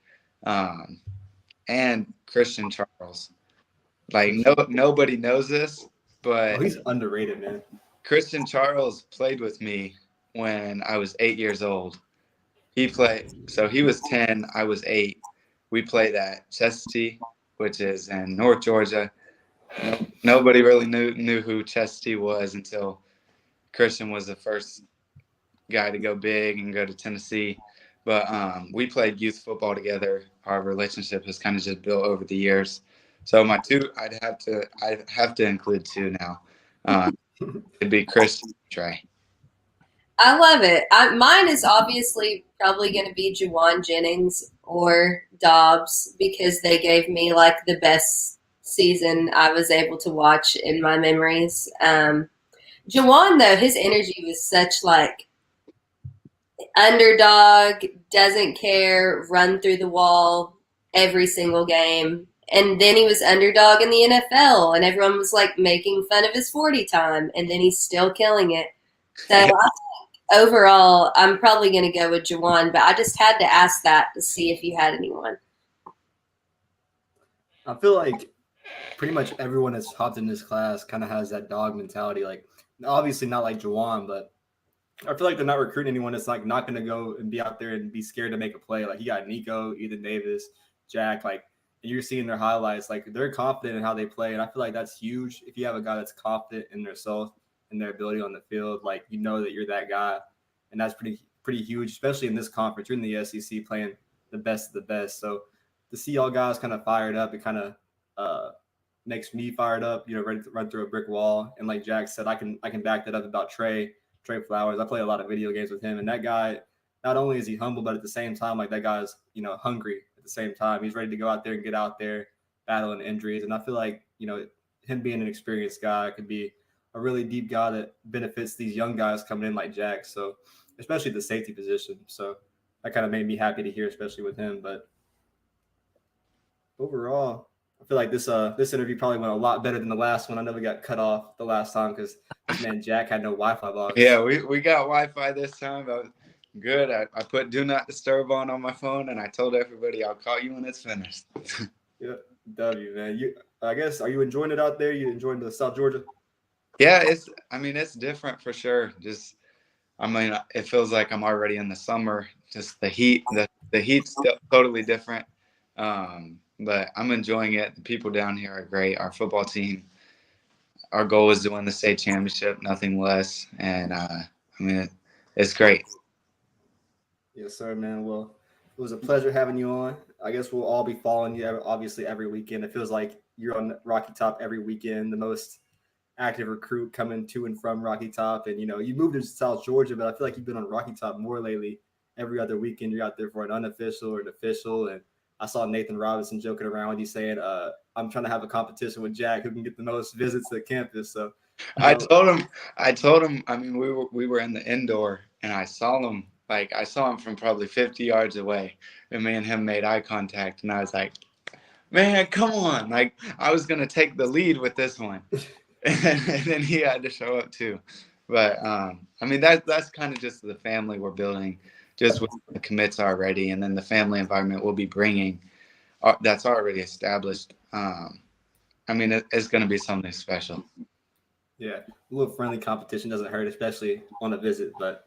and Christian Charles. Like nobody knows this, Oh, but he's underrated, man. Christian Charles played with me when I was 8 years old. So he was 10, I was 8. We played at Chestatee, which is in North Georgia. Nobody really knew who Chestatee was until Christian was the first guy to go big and go to Tennessee. But we played youth football together. Our relationship has kind of just built over the years. So my two, I'd have to include two now. It'd be Christian and Trey. I love it. Mine is obviously probably going to be Juwan Jennings or Dobbs because they gave me like the best season I was able to watch in my memories. Juwan, though, his energy was such like underdog, doesn't care, run through the wall every single game. And then he was underdog in the NFL, and everyone was like making fun of his 40 time, and then he's still killing it. So overall, I'm probably going to go with Juwan, but I just had to ask that to see if you had anyone. I feel like pretty much everyone that's hopped in this class kind of has that dog mentality. Like, obviously not like Juwan, but I feel like they're not recruiting anyone that's like not going to go and be out there and be scared to make a play. Like, you got Nico, Ethan Davis, Jack, like, and you're seeing their highlights. Like, they're confident in how they play, and I feel like that's huge. If you have a guy that's confident in themselves and their ability on the field, like, you know that you're that guy, and that's pretty huge, especially in this conference. You're in the SEC playing the best of the best. So to see all guys kind of fired up, it kind of makes me fired up, you know, ready to run through a brick wall. And like Jack said, I can back that up about Trey Flowers. I play a lot of video games with him, and that guy, not only is he humble, but at the same time, like, that guy's, you know, hungry at the same time. He's ready to go out there and get out there, battling injuries. And I feel like, you know, him being an experienced guy could be a really deep guy that benefits these young guys coming in like Jack. So especially the safety position. So that kind of made me happy to hear, especially with him. But overall, I feel like this interview probably went a lot better than the last one. I know we got cut off the last time because man Jack had no Wi-Fi box. Yeah, we got Wi-Fi this time. That was good. I put Do Not Disturb on my phone, and I told everybody I'll call you when it's finished. Yeah, W, man. I guess, are you enjoying it out there? You enjoying the South Georgia? Yeah, it's different for sure. Just, I mean, it feels like I'm already in the summer. Just the heat, the heat's totally different. But I'm enjoying it. The people down here are great. Our football team, our goal is to win the state championship, nothing less. And I mean, it's great. Yes, sir, man. Well, it was a pleasure having you on. I guess we'll all be following you obviously every weekend. It feels like you're on Rocky Top every weekend, the most active recruit coming to and from Rocky Top. And, you know, you moved to South Georgia, but I feel like you've been on Rocky Top more lately. Every other weekend, you're out there for an unofficial or an official. And I saw Nathan Robinson joking around with you saying, I'm trying to have a competition with Jack who can get the most visits to campus. So I told him, I mean, we were in the indoor, and I saw him from probably 50 yards away, and me and him made eye contact, and I was like, man, come on. Like, I was going to take the lead with this one. And then he had to show up too. But, I mean, that's kind of just the family we're building, just with the commits already, and then the family environment we'll be bringing that's already established. I mean, it's going to be something special. Yeah, a little friendly competition doesn't hurt, especially on a visit. But,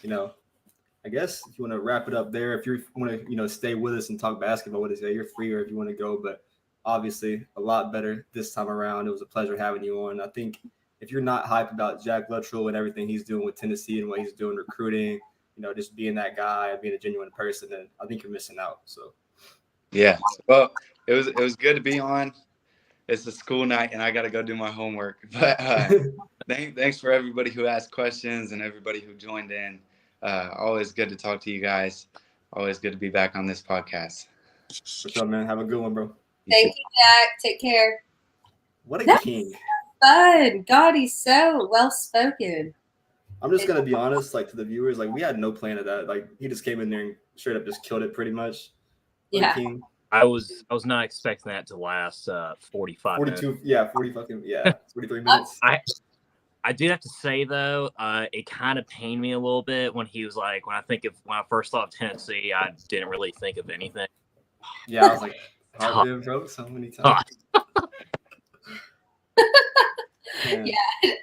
you know, I guess if you want to wrap it up there, if you want to, you know, stay with us and talk basketball with us, yeah, you're free, or if you want to go. But obviously, a lot better this time around. It was a pleasure having you on. I think if you're not hyped about Jack Luttrell and everything he's doing with Tennessee and what he's doing recruiting, you know, just being that guy and being a genuine person, then I think you're missing out. So, yeah. Well, it was good to be on. It's a school night, and I got to go do my homework. But thanks for everybody who asked questions and everybody who joined in. Always good to talk to you guys. Always good to be back on this podcast. What's up, man? Have a good one, bro. Thank you, Jack. Take care. What a That's king. fun. God, he's so well spoken. I'm just gonna be honest, like to the viewers, like we had no plan of that. Like he just came in there and straight up just killed it pretty much. What Yeah. a king. I was not expecting that to last 45 minutes. 43 minutes. I did have to say though, it kind of pained me a little bit when he was like, when I first thought of Tennessee, I didn't really think of anything. Yeah, I was like, heart been broke so many times.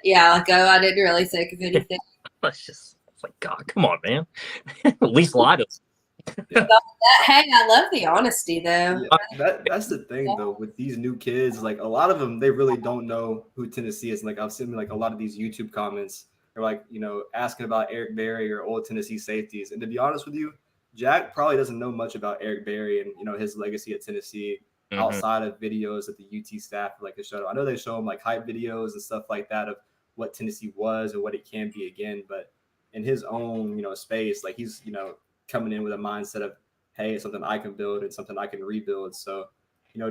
Yeah, I'll go. I didn't really think of anything. It's like, God, come on, man. At least lie to us. Hey, I love the honesty though. Yeah, that's the thing though with these new kids. Like a lot of them, they really don't know who Tennessee is. Like I've seen like a lot of these YouTube comments are like, asking about Eric Berry or old Tennessee safeties. And to be honest with you, Jack probably doesn't know much about Eric Berry and his legacy at Tennessee outside of videos that the UT staff like to show. I know they show him like hype videos and stuff like that of what Tennessee was and what it can be again. But in his own space, like he's coming in with a mindset of, hey, it's something I can build and something I can rebuild. So,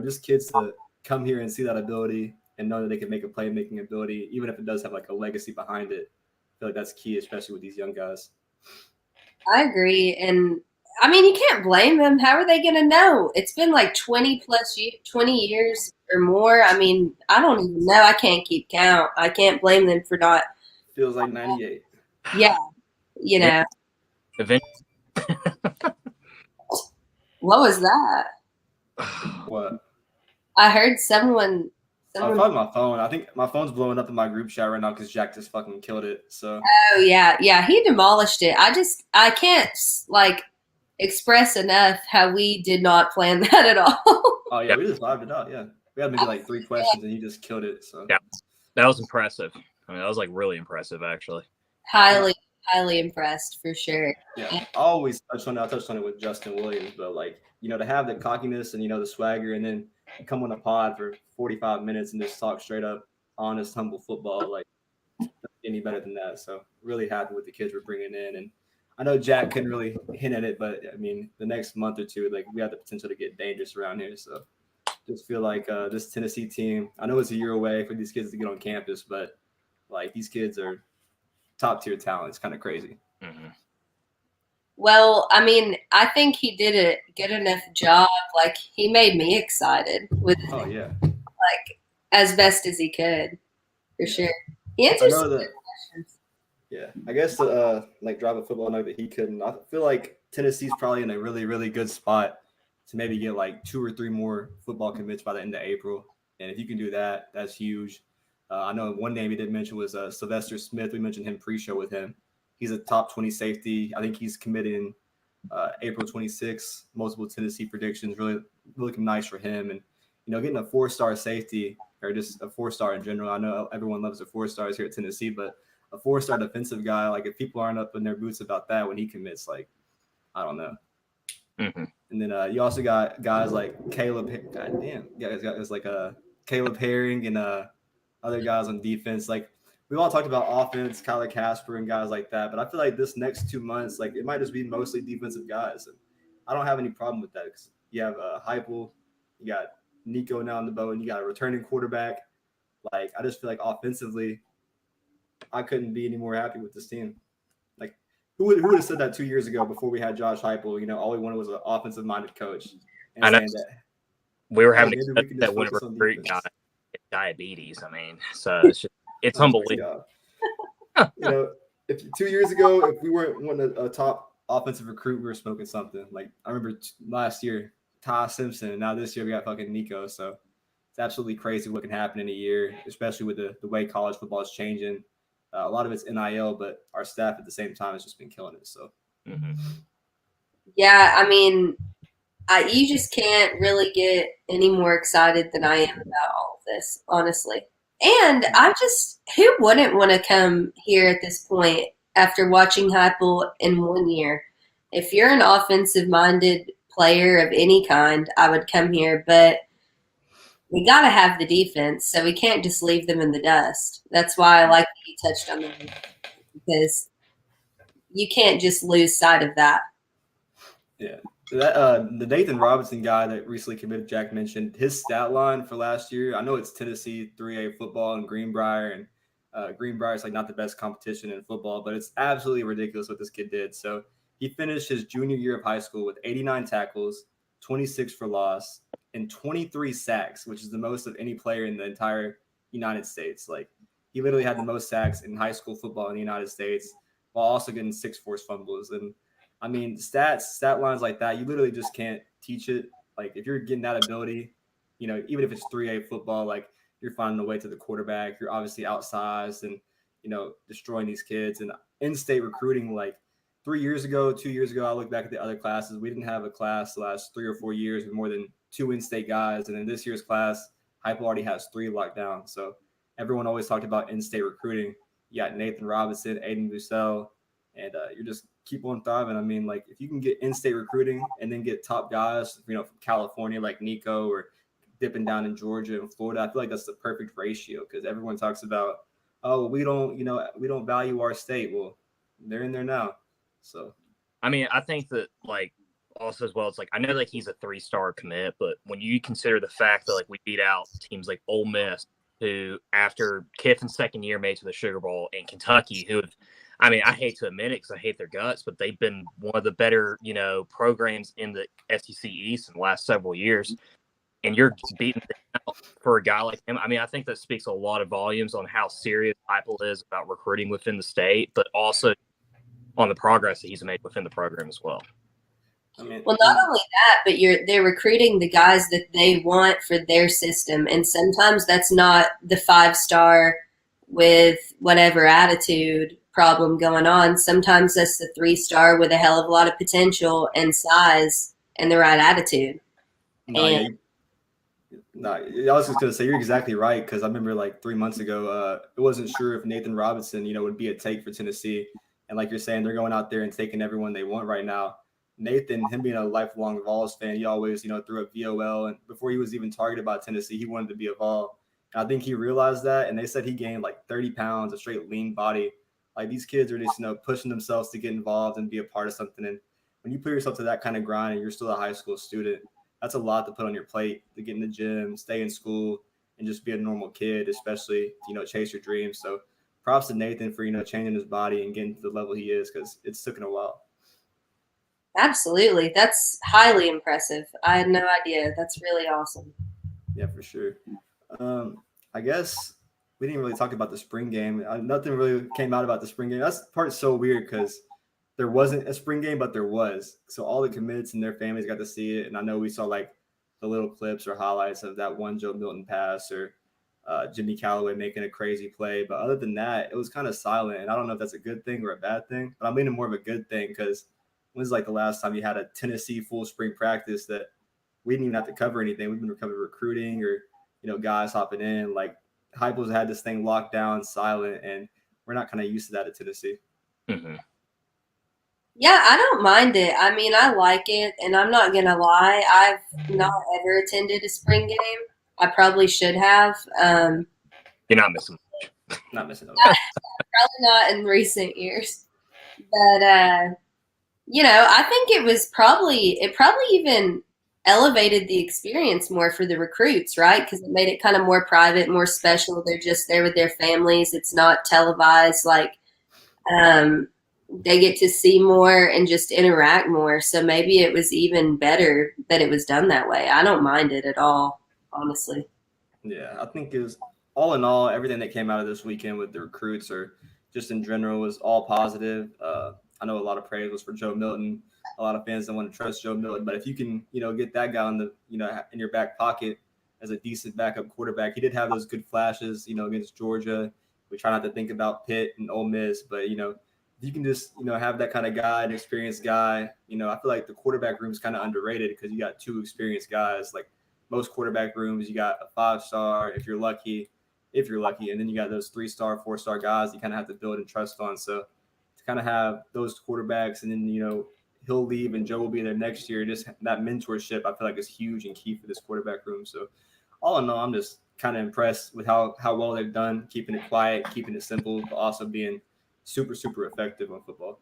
just kids to come here and see that ability and know that they can make a playmaking ability, even if it does have like a legacy behind it. I feel like that's key, especially with these young guys. I agree. And I mean, you can't blame them. How are they going to know? It's been like 20 years or more. I mean, I don't even know. I can't keep count. I can't blame them for not. Feels like 98. Yeah. Eventually. What was that? What? I heard someone. Probably my phone. I think my phone's blowing up in my group chat right now because Jack just fucking killed it. So. Oh yeah, he demolished it. I can't like express enough how we did not plan that at all. Oh yeah, we just vibed it out. Yeah, we had maybe like 3 questions and he just killed it. So. Yeah, that was impressive. I mean, that was like really impressive actually. Highly impressed for sure. Yeah, I always touched on it. I touched on it with Justin Williams, but like to have the cockiness and the swagger, and then come on a pod for 45 minutes and just talk straight up, honest, humble football, like any better than that. So really happy with the kids we're bringing in, and I know Jack couldn't really hint at it, but I mean the next month or two, like we have the potential to get dangerous around here. So just feel like this Tennessee team. I know it's a year away for these kids to get on campus, but like these kids are top tier talent. It's kind of crazy. Mm-hmm. Well, I mean, I think he did a good enough job. Like he made me excited with like as best as he could, for sure. He answers questions. Yeah, I guess to like drive a football note that he couldn't. I feel like Tennessee's probably in a really, really good spot to maybe get like 2 or 3 more football commits by the end of April. And if you can do that, that's huge. I know one name he did mention was Sylvester Smith. We mentioned him pre-show with him. He's a top 20 safety. I think he's committing April 26th. Multiple Tennessee predictions. Really looking nice for him. And, getting a 4-star safety or just a 4-star in general. I know everyone loves the 4-stars here at Tennessee, but a 4-star defensive guy, like if people aren't up in their boots about that when he commits, like, I don't know. Mm-hmm. And then you also got guys like Caleb. Goddamn. Yeah, guys like Caleb Herring and other guys on defense. Like, we've all talked about offense, Kyler Casper and guys like that, but I feel like this next 2 months, like it might just be mostly defensive guys. And I don't have any problem with that because you have Heupel, you got Nico now in the boat, and you got a returning quarterback. Like, I just feel like offensively, I couldn't be any more happy with this team. Like, who would have said that 2 years ago before we had Josh Heupel? All we wanted was an offensive-minded coach. And I know. saying that We were having that when recruit got diabetes. I mean, so it's unbelievable. If 2 years ago, if we weren't wanting a top offensive recruit, we were smoking something. Like I remember last year, Ty Simpson, and now this year we got fucking Nico. So it's absolutely crazy what can happen in a year, especially with the way college football is changing. A lot of it's NIL, but our staff at the same time has just been killing it. So, yeah, I mean, you just can't really get any more excited than I am about all of this, honestly. And who wouldn't want to come here at this point after watching Heupel in 1 year? If you're an offensive-minded player of any kind, I would come here, but we got to have the defense, so we can't just leave them in the dust. That's why I like that you touched on them, because you can't just lose sight of that. Yeah. The Nathan Robinson guy that recently committed, Jack mentioned his stat line for last year. I know it's Tennessee 3A football and Greenbrier, and Greenbrier is like not the best competition in football, but it's absolutely ridiculous what this kid did. So he finished his junior year of high school with 89 tackles, 26 for loss, and 23 sacks, which is the most of any player in the entire United States. Like he literally had the most sacks in high school football in the United States, while also getting 6 forced fumbles. And I mean, stat lines like that, you literally just can't teach it. Like if you're getting that ability, even if it's 3A football, like you're finding a way to the quarterback. You're obviously outsized and destroying these kids. And in-state recruiting, like 3 years ago, 2 years ago, I look back at the other classes. We didn't have a class the last 3 or 4 years with more than 2 in-state guys. And in this year's class, Hype already has 3 locked down. So everyone always talked about in-state recruiting. You got Nathan Robinson, Aiden Bussell, and you're just keep on thriving. I mean, like if you can get in-state recruiting and then get top guys, from California like Nico, or dipping down in Georgia and Florida, I feel like that's the perfect ratio because everyone talks about, oh, we don't value our state. Well, they're in there now. So, I mean, I think that like also as well, it's like I know like he's a 3-star commit, but when you consider the fact that like we beat out teams like Ole Miss, who after Kiffin's second year made to the Sugar Bowl, and Kentucky, who have, I mean, I hate to admit it because I hate their guts, but they've been one of the better, programs in the SEC East in the last several years. And you're beating them out for a guy like him. I mean, I think that speaks a lot of volumes on how serious Heupel is about recruiting within the state, but also on the progress that he's made within the program as well. Well, not only that, but they're recruiting the guys that they want for their system, and sometimes that's not the 5-star with whatever attitude problem going on. Sometimes that's the 3-star with a hell of a lot of potential and size and the right attitude. I was just gonna say you're exactly right because I remember like 3 months ago, it wasn't sure if Nathan Robinson, would be a take for Tennessee, and like you're saying, they're going out there and taking everyone they want right now. Nathan, him being a lifelong Vols fan, he always, threw a VOL, and before he was even targeted by Tennessee, he wanted to be a Vol. And I think he realized that, and they said he gained like 30 pounds, a straight lean body. Like these kids are just, pushing themselves to get involved and be a part of something. And when you put yourself to that kind of grind and you're still a high school student, that's a lot to put on your plate to get in the gym, stay in school, and just be a normal kid, especially, chase your dreams. So props to Nathan for, changing his body and getting to the level he is because it's taken a while. Absolutely. That's highly impressive. I had no idea. That's really awesome. Yeah, for sure. I guess we didn't really talk about the spring game. Nothing really came out about the spring game. That's part's so weird because there wasn't a spring game, but there was. So all the commits and their families got to see it. And I know we saw like the little clips or highlights of that one Joe Milton pass or Jimmy Callaway making a crazy play. But other than that, it was kind of silent. And I don't know if that's a good thing or a bad thing, but I'm leaning more of a good thing because when's like the last time you had a Tennessee full spring practice that we didn't even have to cover anything? We've been covering recruiting or, guys hopping in. Like Heupel's had this thing locked down, silent, and we're not kind of used to that at Tennessee. Mm-hmm. Yeah, I don't mind it. I mean, I like it, and I'm not going to lie. I've not ever attended a spring game. I probably should have. You're not missing much. Not missing much. Probably not in recent years. But, I think it probably even elevated the experience more for the recruits, right? Because it made it kind of more private, more special. They're just there with their families. It's not televised. Like, they get to see more and just interact more. So maybe it was even better that it was done that way. I don't mind it at all, honestly. Yeah, I think it was all in all, everything that came out of this weekend with the recruits or just in general was all positive. I know a lot of praise was for Joe Milton. A lot of fans don't want to trust Joe Milton, but if you can, get that guy on the, in your back pocket as a decent backup quarterback, he did have those good flashes, against Georgia. We try not to think about Pitt and Ole Miss, but if you can just, have that kind of guy, an experienced guy, I feel like the quarterback room is kind of underrated because you got 2 experienced guys. Like most quarterback rooms, you got a 5-star if you're lucky, and then you got those 3-star, 4-star guys you kind of have to build and trust on. So to kind of have those quarterbacks and then, he'll leave and Joe will be there next year. Just that mentorship, I feel like is huge and key for this quarterback room. So all in all, I'm just kind of impressed with how well they've done, keeping it quiet, keeping it simple, but also being super, super effective on football.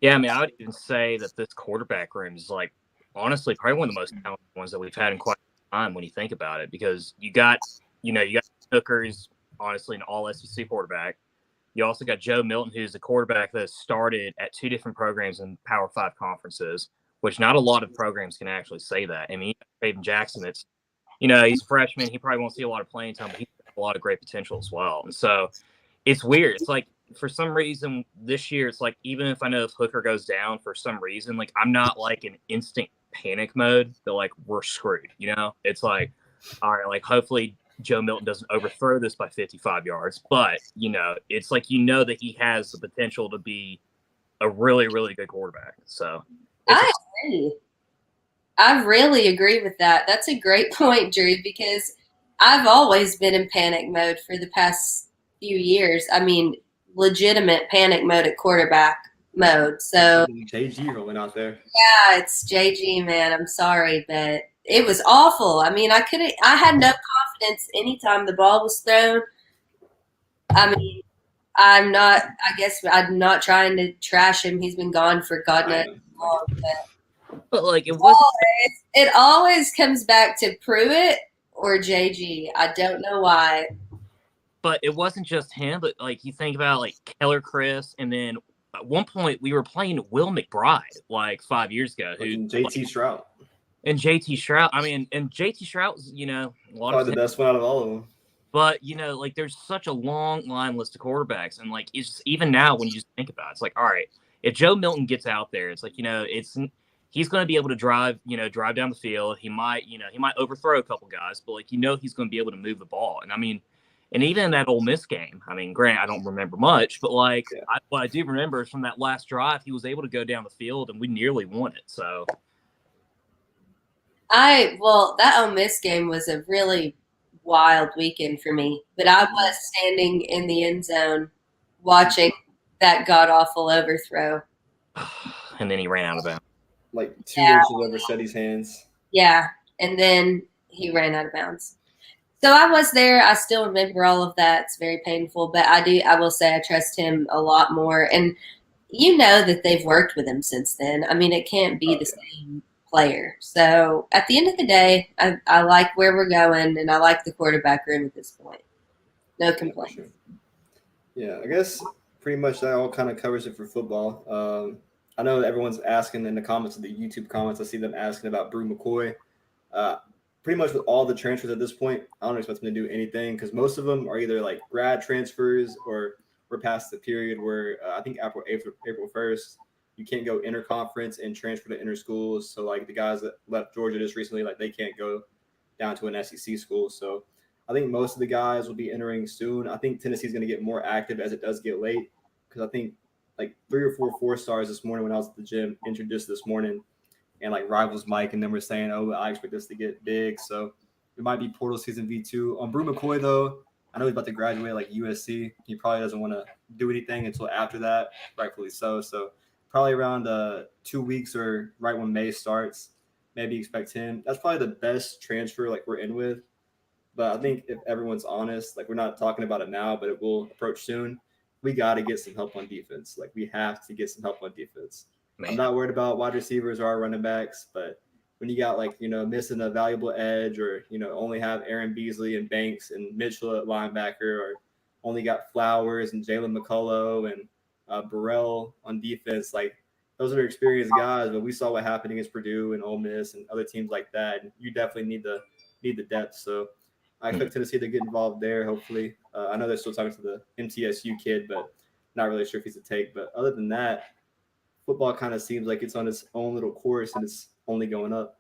Yeah, I mean, I would even say that this quarterback room is like honestly probably one of the most talented ones that we've had in quite some time when you think about it, because you got Hooker, who's honestly an all SEC quarterback. You also got Joe Milton, who's a quarterback that started at two different programs in Power Five conferences, which not a lot of programs can actually say that. I mean, Aiden Jackson, it's he's a freshman. He probably won't see a lot of playing time, but he's got a lot of great potential as well. And so it's weird. It's like for some reason this year, it's like even if I know if Hooker goes down for some reason, like I'm not like in instant panic mode that like we're screwed. It's like, all right, like hopefully Joe Milton doesn't overthrow this by 55 yards, but it's like that he has the potential to be a really, really good quarterback. So I agree. I really agree with that. That's a great point, Drew, because I've always been in panic mode for the past few years. I mean, legitimate panic mode at quarterback mode. So JG rolling out there. yeah, it's JG, man. I'm sorry, but it was awful. I mean, I had no confidence anytime the ball was thrown. I mean, I'm not trying to trash him. He's been gone for God knows how long. But like it wasn't. It always comes back to Pruitt or JG. I don't know why. But it wasn't just him. But like you think about like Keller Chris, and then at one point we were playing Will McBride like 5 years ago, who JT Stroud. And JT Stroud. I mean, and JT Stroud's a lot probably the best one out of all of them. But like there's such a long line list of quarterbacks, and like it's just, even now when you just think about it, it's like, all right, if Joe Milton gets out there, it's like he's going to be able to drive down the field. He might overthrow a couple guys, but like he's going to be able to move the ball. And I mean, and even in that Ole Miss game, I mean, Grant, I don't remember much, but like what I do remember is from that last drive, he was able to go down the field, and we nearly won it. So, that Ole Miss game was a really wild weekend for me, but I was standing in the end zone watching that god awful overthrow. And then he ran out of bounds. Like 2 inches over Shetty's hands. Yeah, and then he ran out of bounds. So I was there. I still remember all of that. It's very painful, but I will say I trust him a lot more. And that they've worked with him since then. I mean, it can't be the same player. So at the end of the day, I like where we're going, and I like the quarterback room at this point. No complaints. Sure. Yeah, I guess pretty much that all kind of covers it for football. I know that everyone's asking in the comments of the YouTube comments. I see them asking about Brew McCoy. Pretty much with all the transfers at this point, I don't expect them to do anything because most of them are either like grad transfers or we're past the period where I think April 1st, you can't go interconference and transfer to inter schools. So like the guys that left Georgia just recently, like they can't go down to an SEC school. So I think most of the guys will be entering soon. I think Tennessee's going to get more active as it does get late because I think like 3 or 4 4-stars this morning when I was at the gym introduced this morning. And like Rivals Mike and them were saying, oh, I expect this to get big. So it might be portal season V2. On Brew McCoy, though, I know he's about to graduate like USC. He probably doesn't want to do anything until after that, rightfully so. So probably around 2 weeks or right when May starts, maybe expect him. That's probably the best transfer like we're in with. But I think if everyone's honest, like we're not talking about it now, but it will approach soon. We got to get some help on defense. Like we have to get some help on defense. Man. I'm not worried about wide receivers or our running backs, but when you got like, missing a valuable edge or, only have Aaron Beasley and Banks and Mitchell at linebacker or only got Flowers and Jalen McCullough and Burrell on defense, like those are experienced guys, but we saw what happened against Purdue and Ole Miss and other teams like that. And you definitely need the depth. So I expect Tennessee to get involved there, hopefully. I know they're still talking to the MTSU kid, but not really sure if he's a take. But other than that, football kind of seems like it's on its own little course and it's only going up.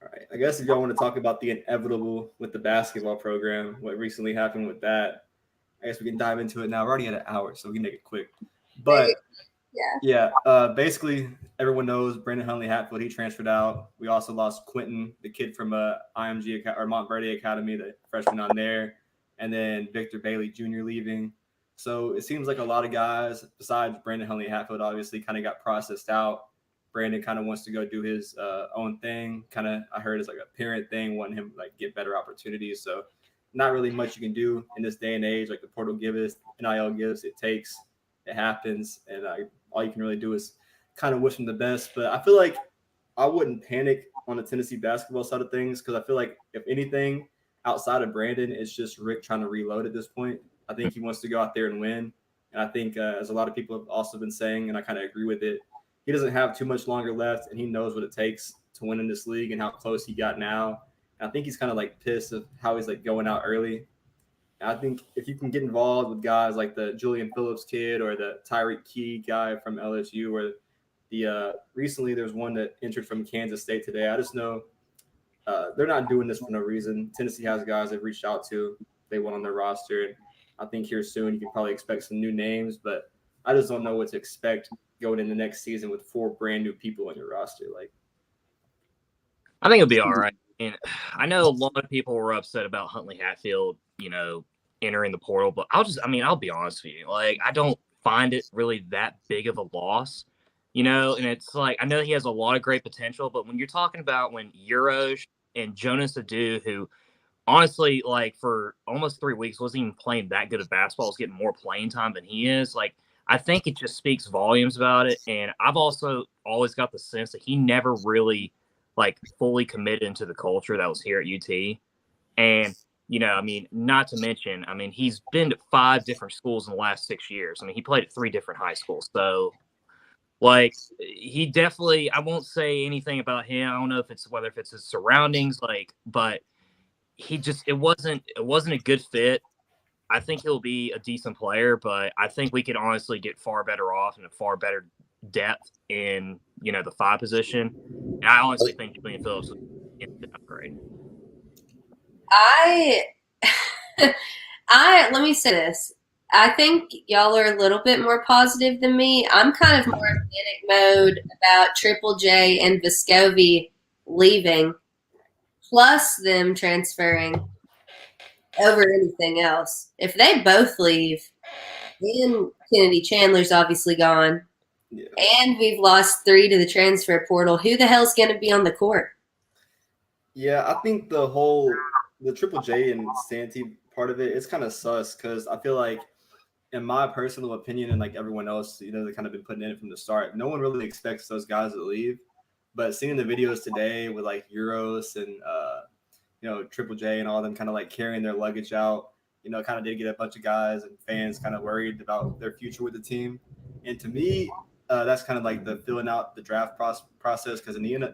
All right. I guess if y'all want to talk about the inevitable with the basketball program, what recently happened with that, I guess we can dive into it now. We're already at an hour, so we can make it quick. But basically everyone knows Brandon Huntley Hatfield, he transferred out. We also lost Quentin, the kid from IMG or Montverde Academy, the freshman on there. And then Victor Bailey Jr. leaving. So it seems like a lot of guys, besides Brandon Huntley Hatfield, obviously kind of got processed out. Brandon kind of wants to go do his own thing. Kind of, I heard it's like a parent thing, wanting him to like get better opportunities. So not really much you can do in this day and age. Like the portal gives, NIL gives, it takes. it happens, and all you can really do is kind of wish him the best. But I feel like I wouldn't panic on the Tennessee basketball side of things because I feel like if anything outside of Brandon, it's just Rick trying to reload at this point. I think he wants to go out there and win. And I think, as a lot of people have also been saying, and I kind of agree with it, he doesn't have too much longer left, and he knows what it takes to win in this league and how close he got now. And I think he's kind of like pissed of how he's like going out early. And I think if you can get involved with guys like the Julian Phillips kid or the Tyreek Key guy from LSU, or the recently there's one that entered from Kansas State today. I just know they're not doing this for no reason. Tennessee has guys they've reached out to, they want on their roster. And I think here soon you can probably expect some new names, but I just don't know what to expect going into next season with 4 brand new people on your roster. Like, I think it'll be all right. And I know a lot of people were upset about Huntley Hatfield, entering the portal, but I'll be honest with you. Like, I don't find it really that big of a loss, and it's like, I know he has a lot of great potential, but when you're talking about when Youre and Jonas Adu, who honestly, like, for almost 3 weeks wasn't even playing that good of basketball, is getting more playing time than he is. Like, I think it just speaks volumes about it. And I've also always got the sense that he never really like fully committed into the culture that was here at UT. And, not to mention, he's been to 5 different schools in the last 6 years. He played at 3 different high schools. So, like, he definitely, I won't say anything about him. I don't know whether it's his surroundings, but it wasn't a good fit. I think he'll be a decent player, but I think we could honestly get far better off and a far better depth in, the 5 position. And I honestly think Julian Phillips would get the upgrade. Let me say this. I think y'all are a little bit more positive than me. I'm kind of more in panic mode about Triple J and Vescovi leaving, plus them transferring over anything else. If they both leave, then Kennedy Chandler's obviously gone, and we've lost 3 to the transfer portal. Who the hell's going to be on the court? Yeah, I think the Triple J and Santee part of it is kind of sus because I feel like, in my personal opinion, and like everyone else, they kind of been putting in it from the start. No one really expects those guys to leave, but seeing the videos today with like Euros and Triple J and all them kind of like carrying their luggage out, kind of did get a bunch of guys and fans kind of worried about their future with the team. And to me, that's kind of like the filling out the draft process, because in the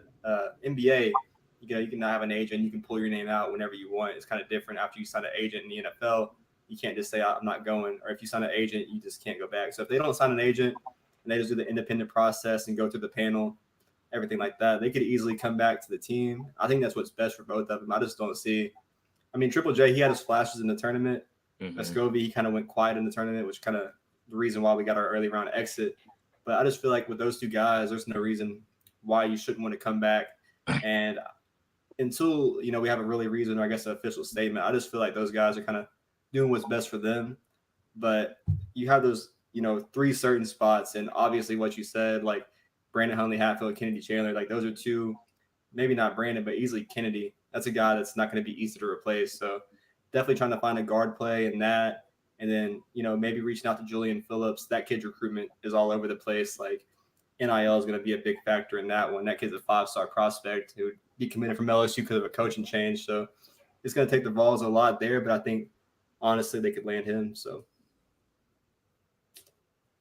NBA, you can have an agent, you can pull your name out whenever you want. It's kind of different after you sign an agent in the NFL. You can't just say, I'm not going. Or if you sign an agent, you just can't go back. So if they don't sign an agent and they just do the independent process and go through the panel, everything like that, they could easily come back to the team. I think that's what's best for both of them. I just don't see. Triple J, he had his flashes in the tournament. Vescovi, he kind of went quiet in the tournament, which kind of the reason why we got our early round exit. But I just feel like with those 2 guys, there's no reason why you shouldn't want to come back. And until, we have a really reason, or I guess an official statement, I just feel like those guys are kind of doing what's best for them. But you have those, 3 certain spots. And obviously what you said, like Brandon Huntley Hatfield, Kennedy Chandler, like those are 2, maybe not Brandon, but easily Kennedy. That's a guy that's not going to be easy to replace. So definitely trying to find a guard play in that. And then, maybe reaching out to Julian Phillips. That kid's recruitment is all over the place. Like, NIL is going to be a big factor in that one. That kid's a 5-star prospect who would be committed from LSU because of a coaching change. So it's going to take the Vols a lot there, but I think, honestly, they could land him. So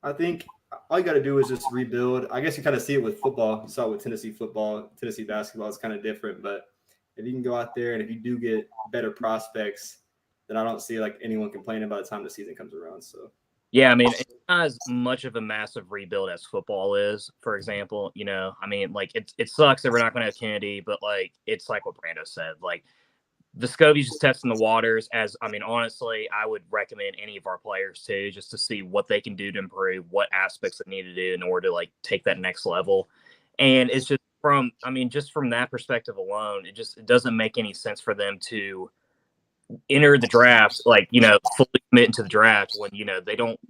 I think all you got to do is just rebuild. I guess you kind of see it with football. You saw it with Tennessee football. Tennessee basketball is kind of different. But if you can go out there and if you do get better prospects, then I don't see like anyone complaining by the time the season comes around. So yeah, it's not as much of a massive rebuild as football is, for example. It sucks that we're not going to have Kennedy, but like it's like what Brando said. Like, Vescovi's just testing the waters. Honestly, I would recommend any of our players too, just to see what they can do to improve, what aspects they need to do in order to like take that next level. And it's just from that perspective alone, it doesn't make any sense for them to enter the draft, fully commit into the draft when,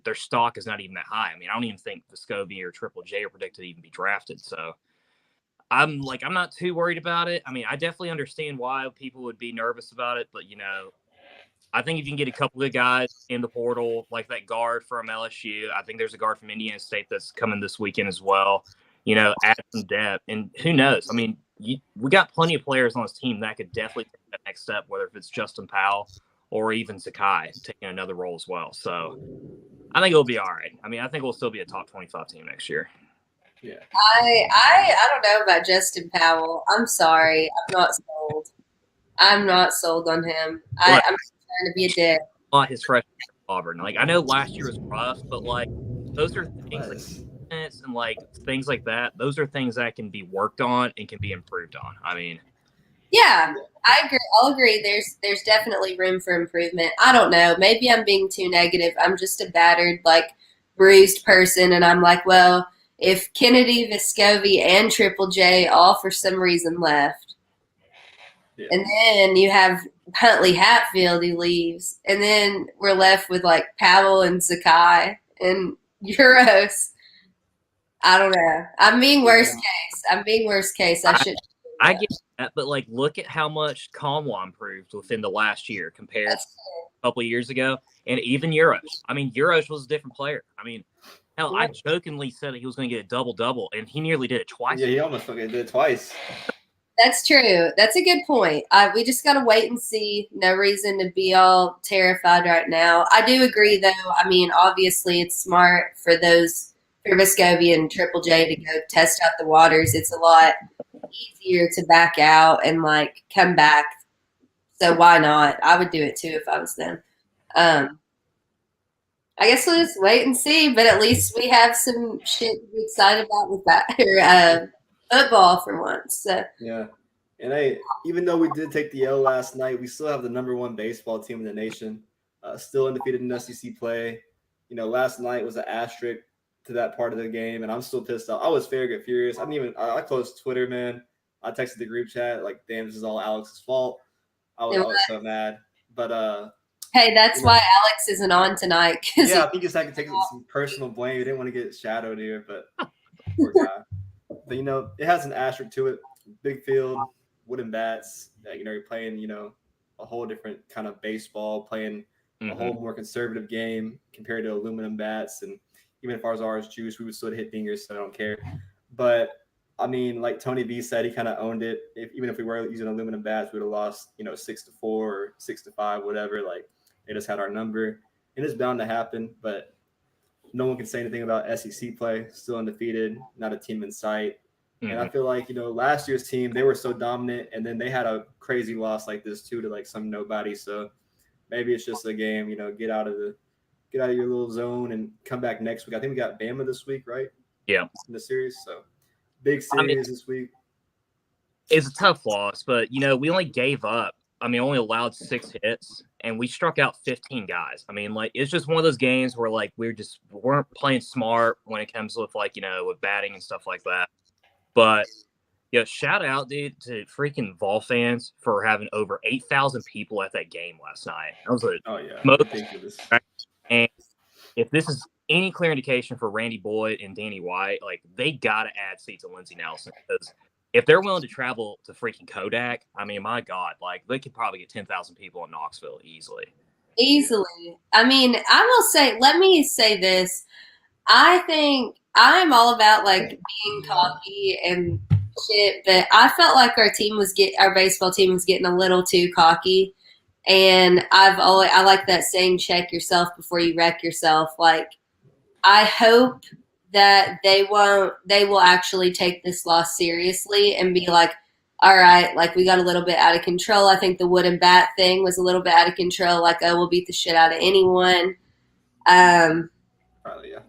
their stock is not even that high. I don't even think Vescovi or Triple J are predicted to even be drafted. So I'm not too worried about it. I definitely understand why people would be nervous about it, but I think if you can get a couple good guys in the portal, like that guard from LSU, I think there's a guard from Indiana State that's coming this weekend as well. Add some depth, and who knows? I mean, we got plenty of players on this team that could definitely take that next step, whether if it's Justin Powell or even Zakai taking another role as well. So I think it'll be all right. I mean, I think we'll still be a top 25 team next year. Yeah. I don't know about Justin Powell. I'm sorry. I'm not sold. I'm not sold on him. I'm trying to be a dick. His freshman Auburn. Like, I know last year was rough, but like those are things like and like things like that. Those are things that can be worked on and can be improved on. I mean, yeah, I agree. I'll agree. There's definitely room for improvement. I don't know. Maybe I'm being too negative. I'm just a battered, like, bruised person, and I'm like, well, if Kennedy, Vescovi, and Triple J all for some reason left, and then you have Huntley Hatfield who leaves, and then we're left with like Powell and Zakai and Euros. I don't know. I'm being worst case. I get that, but like, look at how much Conwa improved within the last year compared to a couple of years ago, and even Euros. I mean, Euros was a different player. I mean, hell, I jokingly said that he was going to get a double-double, and he nearly did it twice. Yeah, he almost fucking did it twice. That's true. That's a good point. We just got to wait and see. No reason to be all terrified right now. I do agree, though. I mean, obviously, it's smart for Vescovi and Triple J to go test out the waters. It's a lot easier to back out and, like, come back. So why not? I would do it, too, if I was them. I guess we'll just wait and see, but at least we have some shit to be excited about with that football for once. So. Yeah. And even though we did take the L last night, we still have the #1 baseball team in the nation, still undefeated in SEC play. Last night was an asterisk to that part of the game, and I'm still pissed off. I was get furious. I closed Twitter, man. I texted the group chat, like, damn, this is all Alex's fault. I was so mad. But hey, that's why Alex isn't on tonight. Yeah, I think he's like taking some personal blame. He didn't want to get shadowed here, but poor guy. But it has an asterisk to it. Big field, wooden bats. You're playing, a whole different kind of baseball, playing a whole more conservative game compared to aluminum bats. And even if ours juice, we would still hit dingers, so I don't care. But I mean, like Tony V said, he kind of owned it. Even if we were using aluminum bats, we would have lost, 6-4 or 6-5, whatever. Like, they just had our number. And it's bound to happen, but no one can say anything about SEC play. Still undefeated, not a team in sight. And I feel like, last year's team, they were so dominant, and then they had a crazy loss like this too to like some nobody. So maybe it's just a game, get out of your little zone and come back next week. I think we got Bama this week, right? Yeah. In the series. So big series this week. It's a tough loss, but we only gave up. I mean, only allowed 6 hits, and we struck out 15 guys. I mean, like, it's just one of those games where like we weren't playing smart when it comes with like with batting and stuff like that. But shout out, dude, to freaking Vol fans for having over 8,000 people at that game last night. That was ridiculous. And if this is any clear indication for Randy Boyd and Danny White, like, they got to add seats to Lindsey Nelson, because if they're willing to travel to freaking Kodak, I mean, my God, like, they could probably get 10,000 people in Knoxville easily. Easily. I mean, let me say this. I think I'm all about like being cocky and shit, but I felt like our baseball team was getting a little too cocky. And I like that saying, check yourself before you wreck yourself. Like, I hope that they will actually take this loss seriously and be like, all right, like, we got a little bit out of control. I think the wooden bat thing was a little bit out of control. Like, oh, we'll beat the shit out of anyone. Probably, yeah.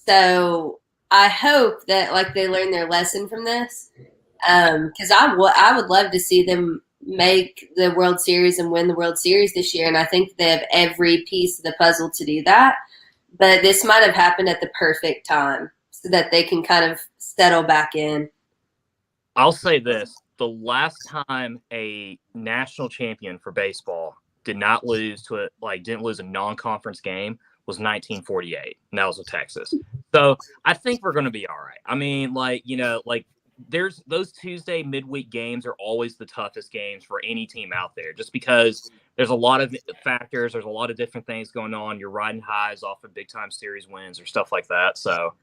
So I hope that like they learn their lesson from this, because I would love to see them make the World Series and win the World Series this year, and I think they have every piece of the puzzle to do that. But this might have happened at the perfect time so that they can kind of settle back in. I'll say this: the last time a national champion for baseball didn't lose a non-conference game was 1948, and that was with Texas. So I think we're going to be all right. I mean, like, there's those Tuesday midweek games are always the toughest games for any team out there, just because there's a lot of factors. There's a lot of different things going on. You're riding highs off of big time series wins or stuff like that. So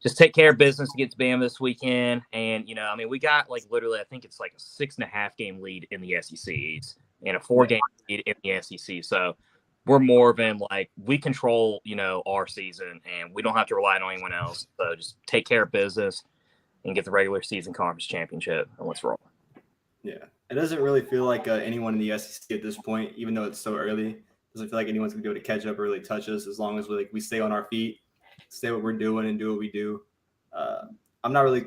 just take care of business to get to Bama this weekend. And, we got literally, I think it's like a 6.5 game lead in the SEC East and a 4 game lead in the SEC. So we're more than we control, our season, and we don't have to rely on anyone else. So just take care of business and get the regular season conference championship, and let's roll. Yeah, it doesn't really feel like anyone in the SEC at this point, even though it's so early. It doesn't feel like anyone's gonna be able to catch up or really touch us as long as we stay on our feet, stay what we're doing, and do what we do. I'm not really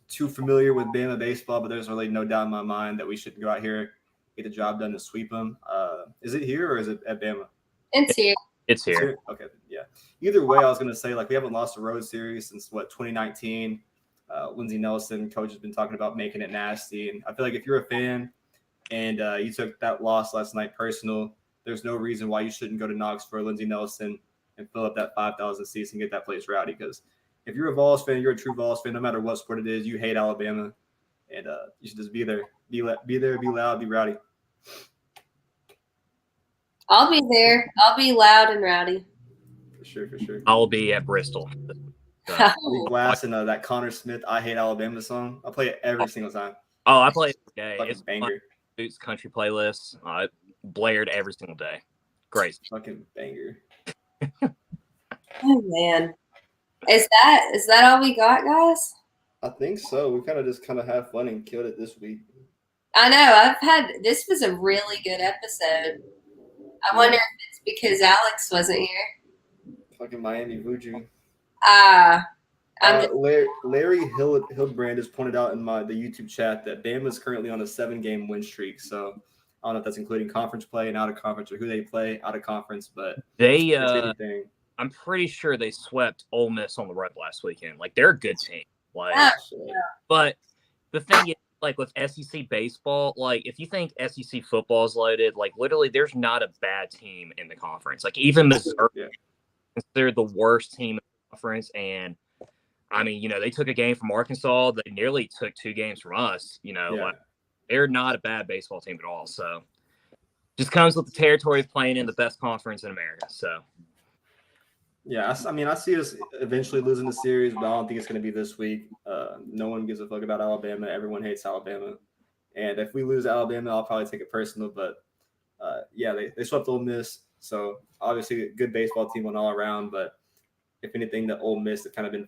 too familiar with Bama baseball, but there's really no doubt in my mind that we should go out here, get the job done to sweep them. Is it here or is it at Bama? It's here. It's here. Okay, yeah. Either way, I was gonna say we haven't lost a road series since 2019. Lindsey Nelson, coach, has been talking about making it nasty. And I feel like if you're a fan and you took that loss last night personal, there's no reason why you shouldn't go to Knox for Lindsey Nelson and fill up that 5,000 seats and get that place rowdy. Because if you're a Vols fan, you're a true Vols fan, no matter what sport it is, you hate Alabama. And you should just be there. Be there, be loud, be rowdy. I'll be there. I'll be loud and rowdy. For sure. I'll be at Bristol. I'll be blasting that Connor Smith "I Hate Alabama" song. I play it every single time. Oh, I play it every day. It's a banger. Boots country playlist. Blared every single day. Great. Fucking banger. Oh man, is that all we got, guys? I think so. We kind of had fun and killed it this week. I know. This was a really good episode. I wonder if it's because Alex wasn't here. Fucking Miami Voodoo. Larry Hildbrand has pointed out in the YouTube chat that Bama is currently on a 7-game win streak. So I don't know if that's including conference play and out of conference or who they play out of conference, but I'm pretty sure they swept Ole Miss on the road last weekend. They're a good team. But the thing is, with SEC baseball, if you think SEC football is loaded, literally there's not a bad team in the conference. Even Missouri considered the worst team in the conference. And they took a game from Arkansas. They nearly took 2 games from us. They're not a bad baseball team at all. So just comes with the territory of playing in the best conference in America. So yeah, I see us eventually losing the series, but I don't think it's going to be this week. No one gives a fuck about Alabama. Everyone hates Alabama. And if we lose Alabama, I'll probably take it personal. But they swept Ole Miss. So obviously a good baseball team on all around. But if anything, the Ole Miss have kind of been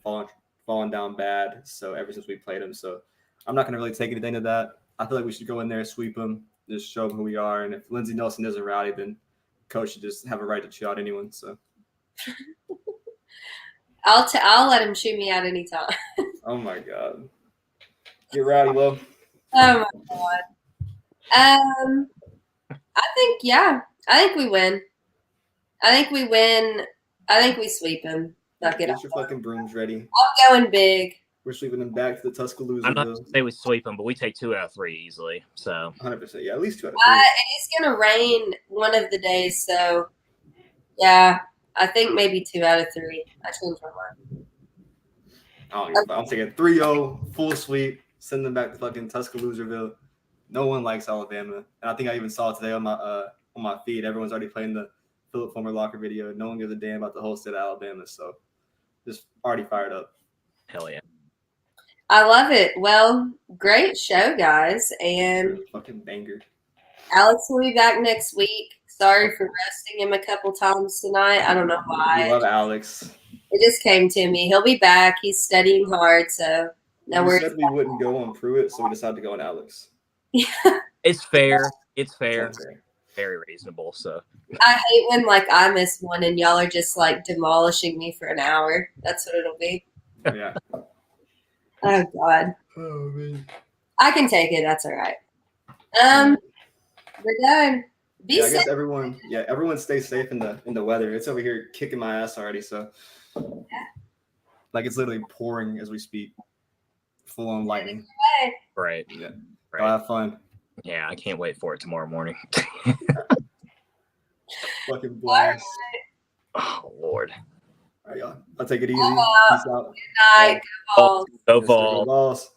falling down bad. So ever since we played them. So I'm not going to really take anything to that. I feel like we should go in there, sweep them, just show them who we are. And if Lindsey Nelson isn't rowdy, then coach should just have a right to chew out anyone. So I'll let him shoot me out anytime. Oh my god. Get rowdy, Lo. Oh my god. I think we win. I think we sweep him. Get your fucking brooms ready. I'm going big. We're sweeping them back to the Tuscaloosa. I'm not going to say we sweep them, but we take 2 out of 3 easily. So 100%. Yeah, at least 2 out of 3. It's going to rain one of the days, so yeah, I think maybe 2 out of 3. I changed my mind. I'm taking 3-0, full sweep, send them back to fucking Tuscaloosaville. No one likes Alabama. And I think I even saw it today on my feed. Everyone's already playing the Philip Fulmer Locker video. No one gives a damn about the whole state of Alabama. So just already fired up. Hell yeah. I love it. Well, great show, guys. And fucking banger. Alex will be back next week. Sorry for roasting him a couple times tonight. I don't know why. I love Alex. It just came to me. He'll be back. He's studying hard, so no worries. We said we wouldn't go on Pruitt, so we decided to go on Alex. Yeah. It's fair. It's fair. Very reasonable. So I hate when I miss one and y'all are just demolishing me for an hour. That's what it'll be. Yeah. Oh God. Oh man. I can take it. That's all right. We're done. I guess everyone stays safe in the weather. It's over here kicking my ass already. So it's literally pouring as we speak. Full on lightning. Right. Yeah. Right. I'll have fun. Yeah, I can't wait for it tomorrow morning. Fucking blast. Oh Lord. All right, y'all. I'll take it easy. Peace out. Good night. Go Vols. Go Vols.